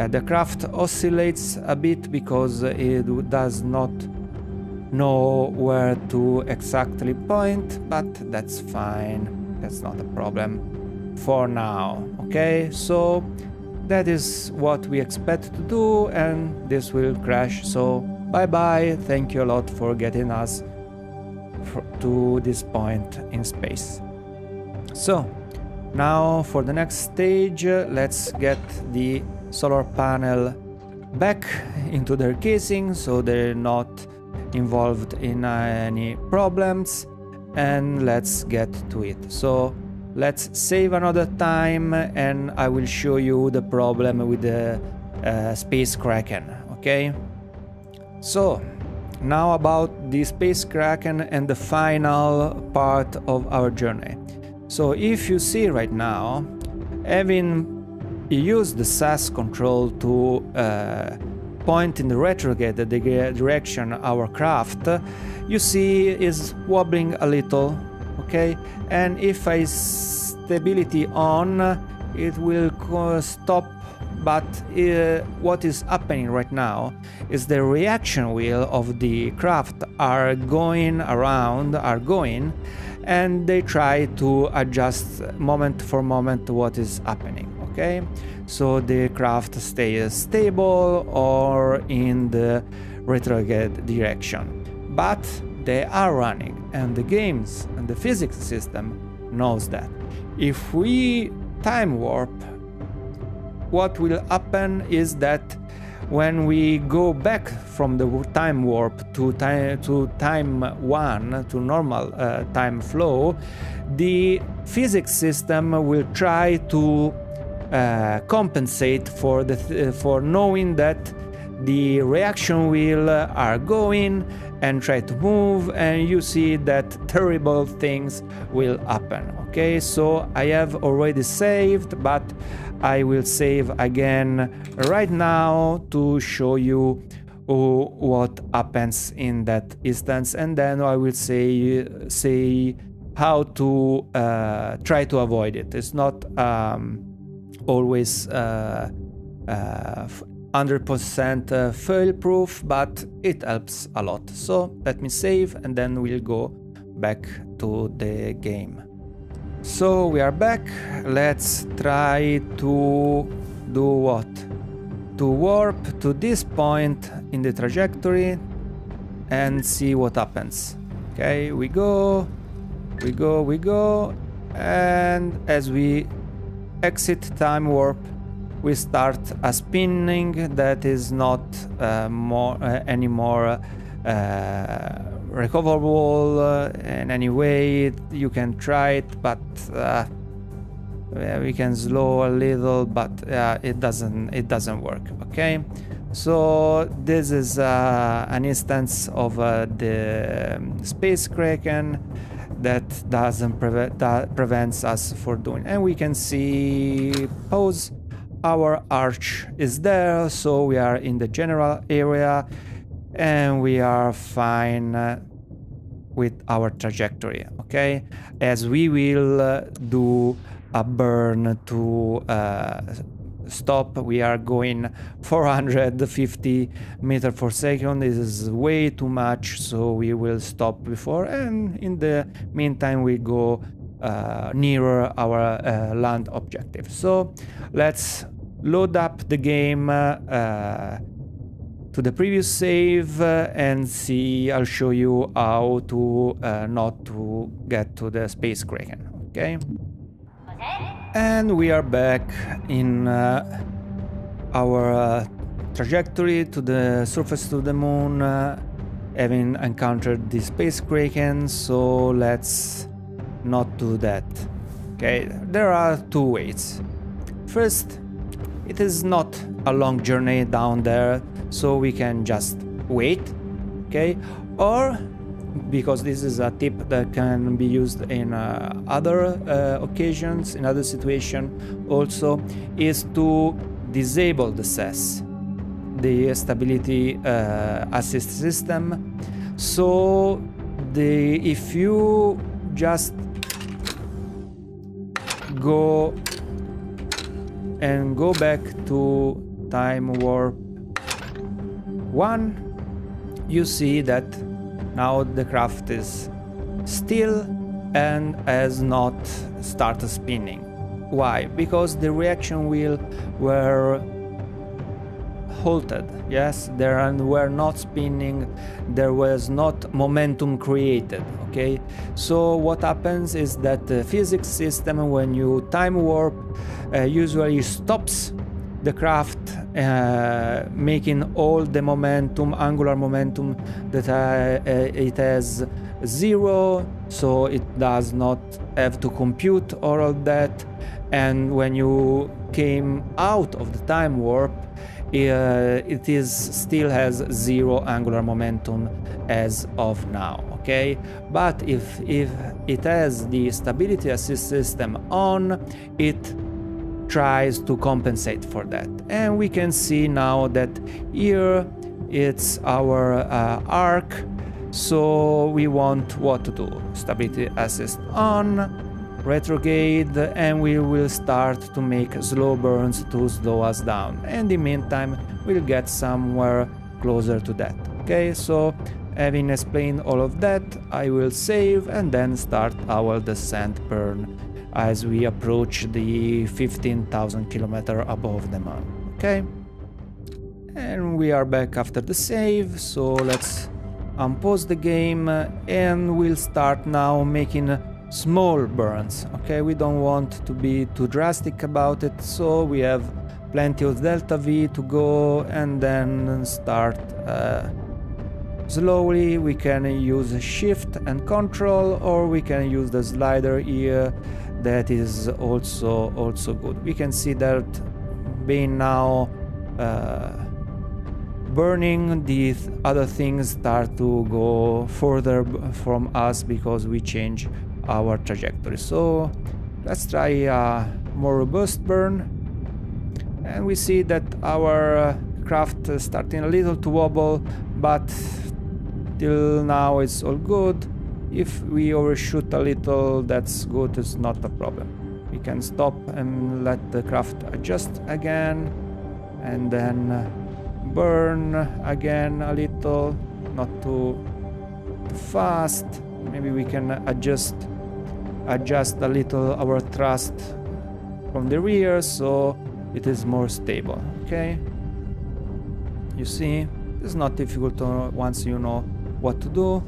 Speaker 1: The craft oscillates a bit because it does not know where to exactly point, but that's fine, that's not a problem for now. Okay, so that is what we expect to do, and this will crash, so bye bye, thank you a lot for getting us to this point in space. So now for the next stage, let's get the solar panel back into their casing so they're not involved in any problems, and let's get to it. So let's save another time, and I will show you the problem with the Space Kraken. Okay, so now about the Space Kraken and the final part of our journey. So if you see right now, having used the SAS control to point in the retrograde direction our craft, you see is wobbling a little, okay, and if I stability on, it will stop. But what is happening right now is the reaction wheel of the craft are going around, and they try to adjust moment for moment what is happening. Okay, so the craft stays stable or in the retrograde direction, but they are running, and the games and the physics system knows that. If we time warp, what will happen is that when we go back from the time warp to time one, to normal time flow, the physics system will try to compensate for knowing that the reaction wheel are going and try to move, and you see that terrible things will happen. Okay, so I have already saved, but I will save again right now to show you what happens in that instance, and then I will say how to try to avoid it. It's not always 100% fail-proof, but it helps a lot. So let me save, and then we'll go back to the game. So we are back. Let's try to do what? To warp to this point in the trajectory and see what happens. Okay, we go, and as we exit time warp, we start a spinning that is not anymore recoverable in any way. You can try it, but we can slow a little, but it doesn't work. Okay, So this is an instance of the Space Kraken that prevents us for doing. And we can see pause. Our arch is there, so we are in the general area and we are fine with our trajectory, okay? As we will do a burn to stop. We are going 450 meters per second. This is way too much, so we will stop before, and in the meantime we go nearer our land objective. So let's load up the game to the previous save and see. I'll show you how to not to get to the Space Kraken, okay? And we are back in our trajectory to the surface of the moon, having encountered the Space Kraken, so let's not do that. Okay, there are two ways. First, it is not a long journey down there, so we can just wait, okay? Or, because this is a tip that can be used in other occasions, in other situations also, is to disable the SES, the stability assist system. So if you just go back to time warp 1, you see that now the craft is still and has not started spinning. Why? Because the reaction wheel were halted. Yes, they were not spinning, there was not momentum created. Okay, so what happens is that the physics system, when you time warp, usually stops the craft, making all the momentum, angular momentum, that it has 0, so it does not have to compute all of that. And when you came out of the time warp, it still has 0 angular momentum as of now. Okay, but if it has the stability assist system on, it tries to compensate for that. And we can see now that here it's our arc, so we want what to do: stability assist on, retrograde, and we will start to make slow burns to slow us down. And in the meantime we'll get somewhere closer to that. Okay, so having explained all of that, I will save and then start our descent burn as we approach the 15,000 kilometers above the moon. Okay, and we are back after the save, so let's unpause the game and we'll start now making small burns. Okay, we don't want to be too drastic about it, so we have plenty of delta V to go, and then start slowly. We can use shift and control, or we can use the slider here. That is also good. We can see that being now burning, these other things start to go further from us because we change our trajectory. So let's try a more robust burn, and we see that our craft is starting a little to wobble, but till now it's all good. If we overshoot a little, that's good, it's not a problem. We can stop and let the craft adjust again, and then burn again a little, not too fast. Maybe we can adjust a little our thrust from the rear so it is more stable. Okay, you see, it's not difficult once you know what to do.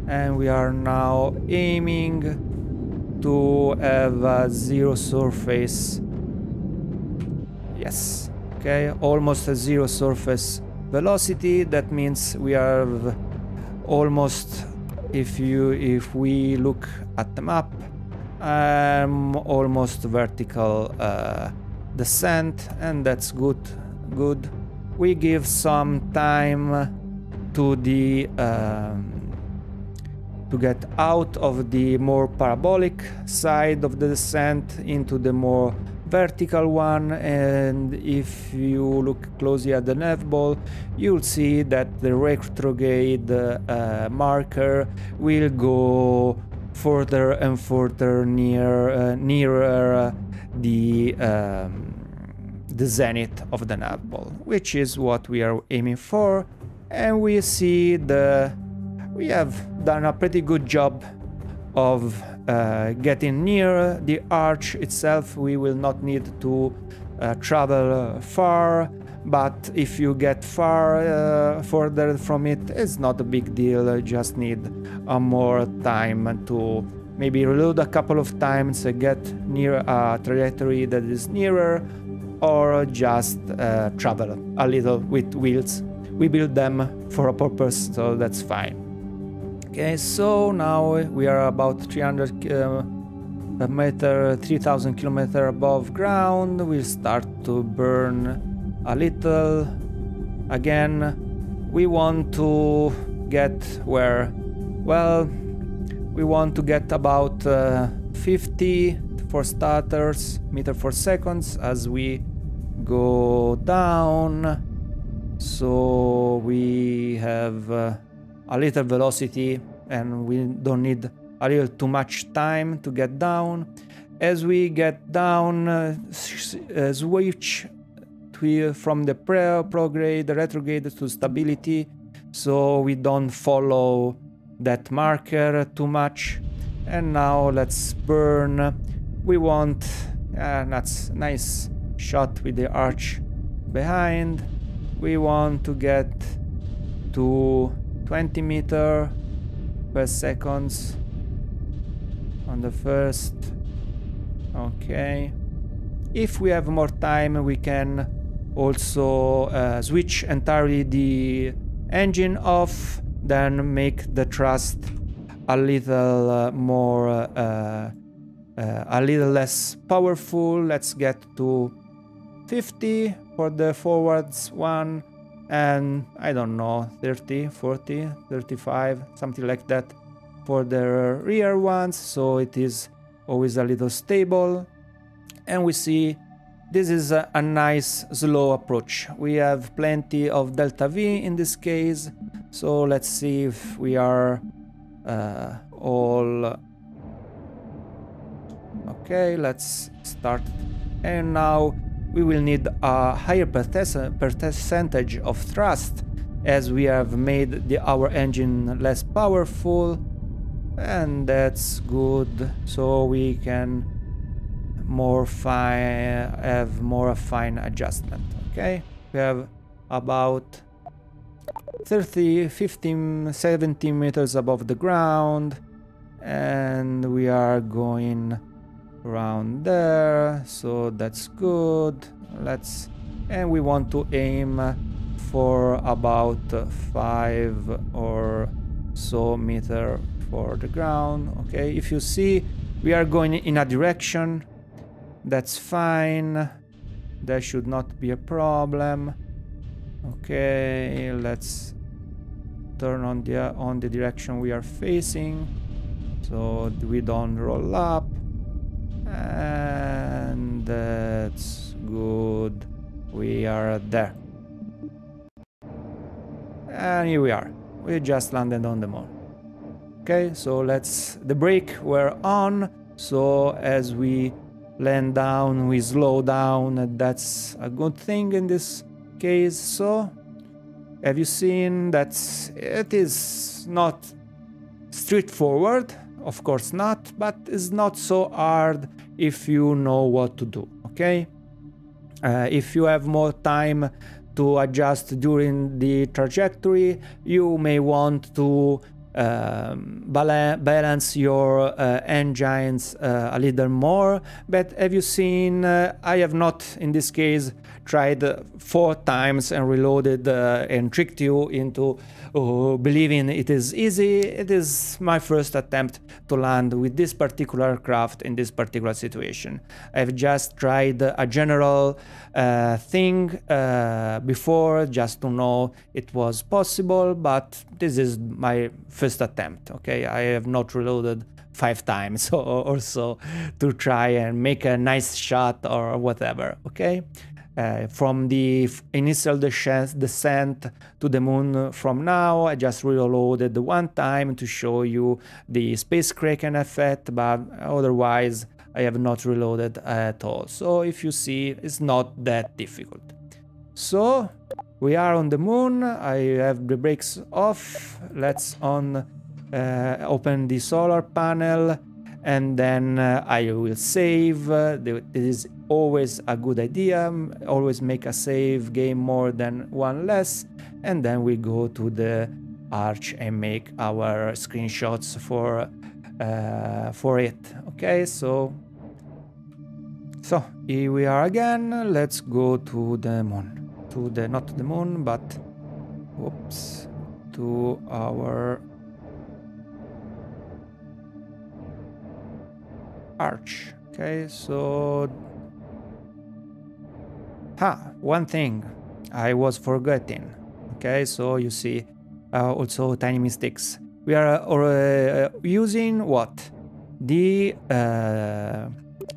Speaker 1: And we are now aiming to have a 0 surface. Yes, okay, almost a 0 surface velocity. That means we are almost, if we look at the map, almost vertical descent, and that's good. we give some time to the to get out of the more parabolic side of the descent into the more vertical one, and if you look closely at the nav ball, you'll see that the retrograde marker will go further and further nearer the zenith of the nav ball, which is what we are aiming for. And we see we have done a pretty good job of getting near the arch itself. We will not need to travel far, but if you get further from it, it's not a big deal. You just need more time to maybe reload a couple of times, get near a trajectory that is nearer, or just travel a little with wheels. We build them for a purpose, so that's fine. Okay, so now we are about 3,000 kilometers above ground. We'll start to burn a little. Again, we want to get where? Well, we want to get about 50 for starters meter per second as we go down. So we have a little velocity and we don't need a little too much time to get down. As we get down, switch from the prograde, the retrograde to stability, so we don't follow that marker too much. And now let's burn. We want that's a nice shot with the arch behind. We want to get to 20 meters per second on the first. Okay, if we have more time, we can also switch entirely the engine off, then make the thrust a little more a little less powerful. Let's get to 50 for the forwards one, and I don't know, 30, 40, 35, something like that for the rear ones, so it is always a little stable. And we see this is a nice slow approach. We have plenty of delta V in this case, so let's see if we are all okay. Let's start, and now we will need a higher percentage of thrust as we have made our engine less powerful, and that's good, so we can have more fine adjustment. Okay, we have about 30, 15, 17 meters above the ground, and we are going around there, so that's good. And we want to aim for about 5 or so meter for the ground. Okay, if you see, we are going in a direction. That's fine. There should not be a problem. Okay, let's turn on the direction we are facing, so we don't roll up. And that's good. We are there. And here we are. We just landed on the moon. Okay, so the brake were on, so as we land down, we slow down, and that's a good thing in this case. So, have you seen that it is not straightforward? Of course not, but it's not so hard if you know what to do, okay? If you have more time to adjust during the trajectory, you may want to balance your engines a little more. But have you seen, I have not in this case tried 4 times and reloaded and tricked you into believing it is easy. It is my first attempt to land with this particular craft in this particular situation. I've just tried a general thing before just to know it was possible, but this is my first attempt. Okay, I have not reloaded 5 times or so to try and make a nice shot or whatever. Okay. From the initial descent to the moon from now, I just reloaded 1 time to show you the Space Kraken effect, but otherwise I have not reloaded at all. So if you see, it's not that difficult. So we are on the moon. I have the brakes off. Let's open the solar panel, and then I will save. It is always a good idea. Always make a save game more than 1 less, and then we go to the Arch and make our screenshots for it. Okay, so here we are again. Let's go to the moon. Not to the moon, but whoops, to our Arch. Okay, so one thing I was forgetting. Okay, so you see also tiny mistakes. We are using what? The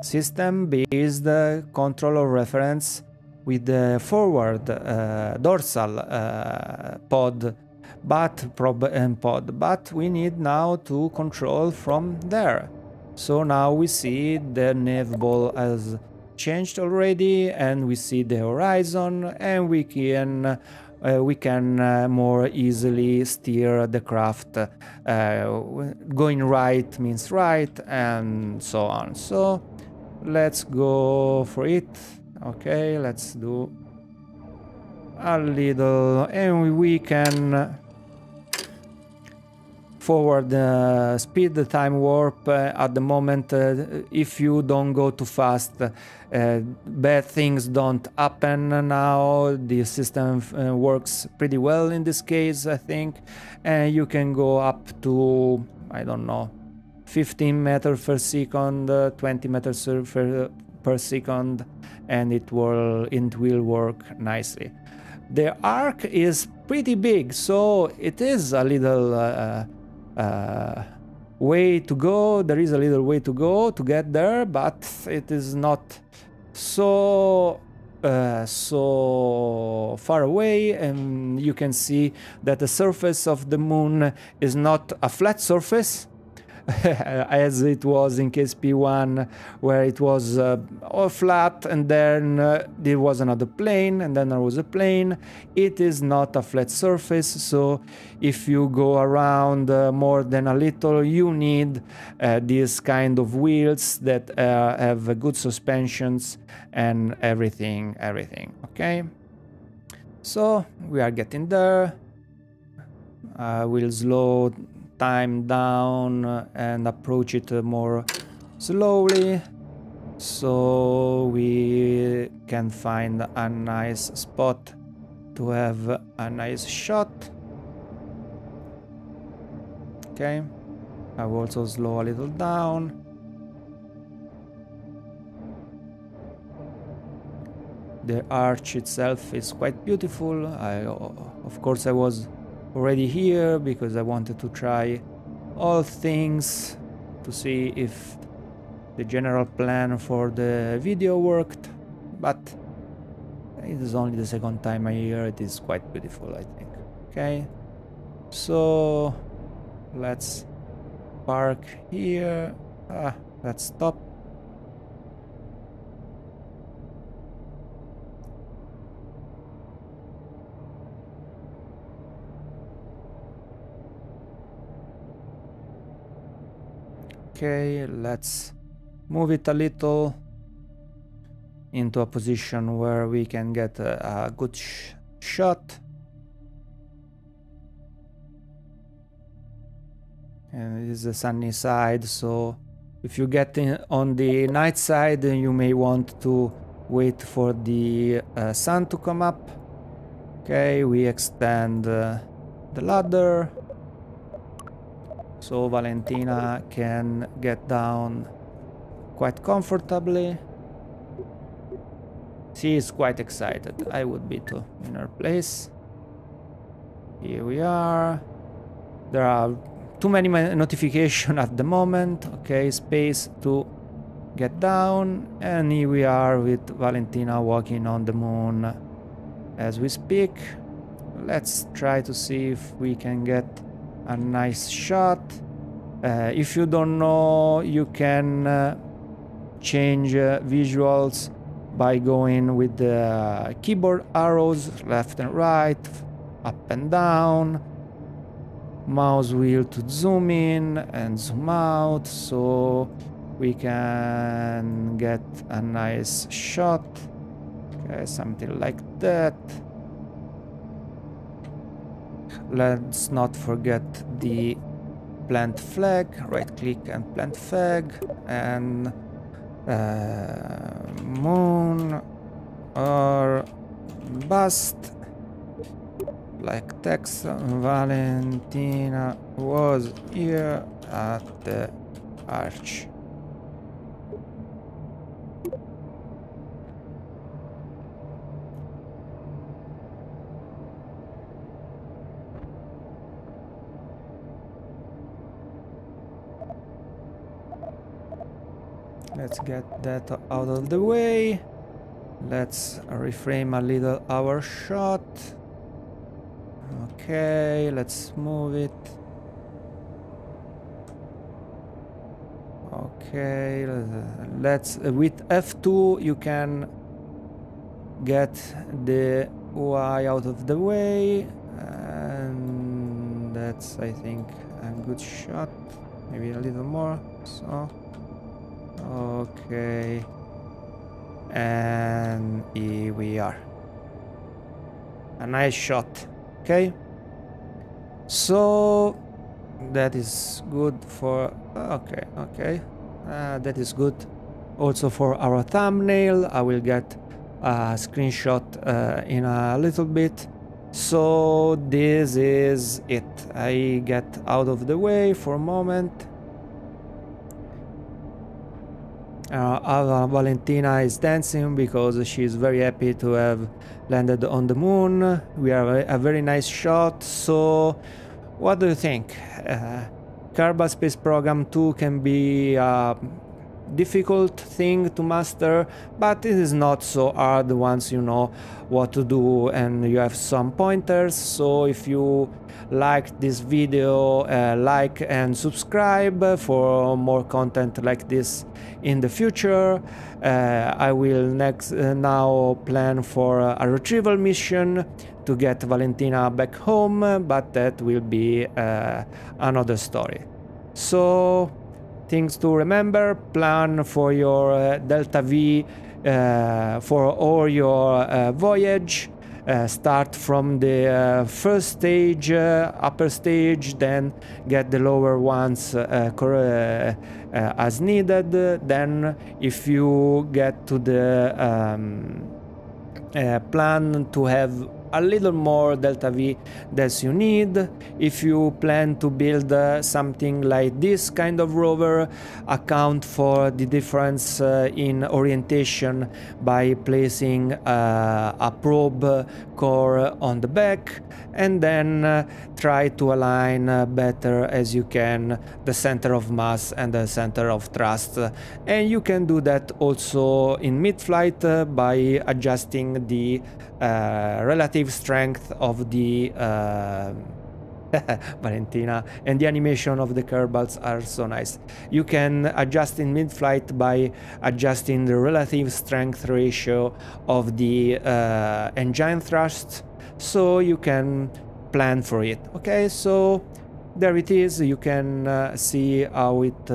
Speaker 1: system-based controller reference with the forward dorsal pod, but we need now to control from there. So now we see the nav ball has changed already, and we see the horizon, and we can more easily steer the craft. Going right means right, and so on. So let's go for it. Okay, let's do a little, and we can forward speed the time warp at the moment. If you don't go too fast, bad things don't happen. Now the system works pretty well in this case, I think, and you can go up to, I don't know, 15 meters per second, 20 meters per second, and it will work nicely. The arc is pretty big, so it is a little way to go. There is a little way to go to get there, but it is not so far away, and you can see that the surface of the moon is not a flat surface as it was in KSP1, where it was all flat, and then there was another plane, and then there was a plane. It is not a flat surface, so if you go around more than a little, you need these kind of wheels that have good suspensions and everything. Okay, so we are getting there. We'll slow time down and approach it more slowly, so we can find a nice spot to have a nice shot. Okay, I will also slow a little down. The arch itself is quite beautiful. Of course I was already here because I wanted to try all things to see if the general plan for the video worked, but it is only the second time I hear. It is quite beautiful, I think. Okay, so let's park here. Let's stop. Okay, let's move it a little into a position where we can get a good shot. and it is the sunny side, so if you get on the night side, you may want to wait for the sun to come up. Okay, we extend the ladder so Valentina can get down quite comfortably. She is quite excited. I would be too in her place. Here we are. There are too many notifications at the moment. Okay, space to get down, and here we are with Valentina walking on the moon as we speak. Let's try to see if we can get a nice shot. If you don't know, you can change visuals by going with the keyboard arrows left and right, up and down, mouse wheel to zoom in and zoom out, so we can get a nice shot. Okay, something like that. Let's not forget the plant flag. Right click and plant flag, and moon or bust, like text. Valentina was here at the arch. Let's get that out of the way. Let's reframe a little our shot. Okay, let's move it. Okay, let's with F2 you can get the Y out of the way, and that's, I think, a good shot. Maybe a little more. So okay, and here we are. A nice shot. Okay, so that is good for okay, that is good also for our thumbnail. I will get a screenshot in a little bit. So this is it. I get out of the way for a moment. Valentina is dancing because she is very happy to have landed on the moon. We have a very nice shot. So what do you think? Kerbal Space Program 2 can be a difficult thing to master, but it is not so hard once you know what to do and you have some pointers. So if you liked this video, like and subscribe for more content like this in the future. I will now plan for a retrieval mission to get Valentina back home, but that will be another story. So things to remember: plan for your Delta V for all your voyage. Start from the first stage, upper stage, then get the lower ones as needed. Then if you get to the plan to have a little more Delta V that you need. If you plan to build something like this kind of rover, account for the difference in orientation by placing a probe core on the back, and then try to align better as you can the center of mass and the center of thrust. And you can do that also in mid-flight by adjusting the relative strength of the Valentina, and the animation of the Kerbals are so nice. You can adjust in mid-flight by adjusting the relative strength ratio of the engine thrust, so you can plan for it. Okay, so there it is. You can see how it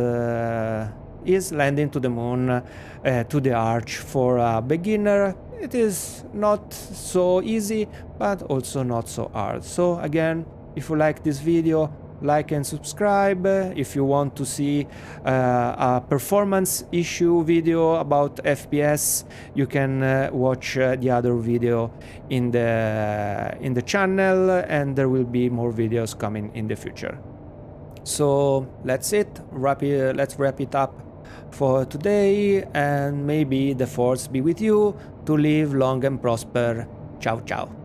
Speaker 1: is landing to the moon, to the arch. For a beginner, it is not so easy, but also not so hard. So again, if you like this video, like and subscribe. If you want to see a performance issue video about FPS, you can watch the other video in the channel, and there will be more videos coming in the future. So that's it. Let's wrap it up for today, and maybe the force be with you to live long and prosper. Ciao ciao.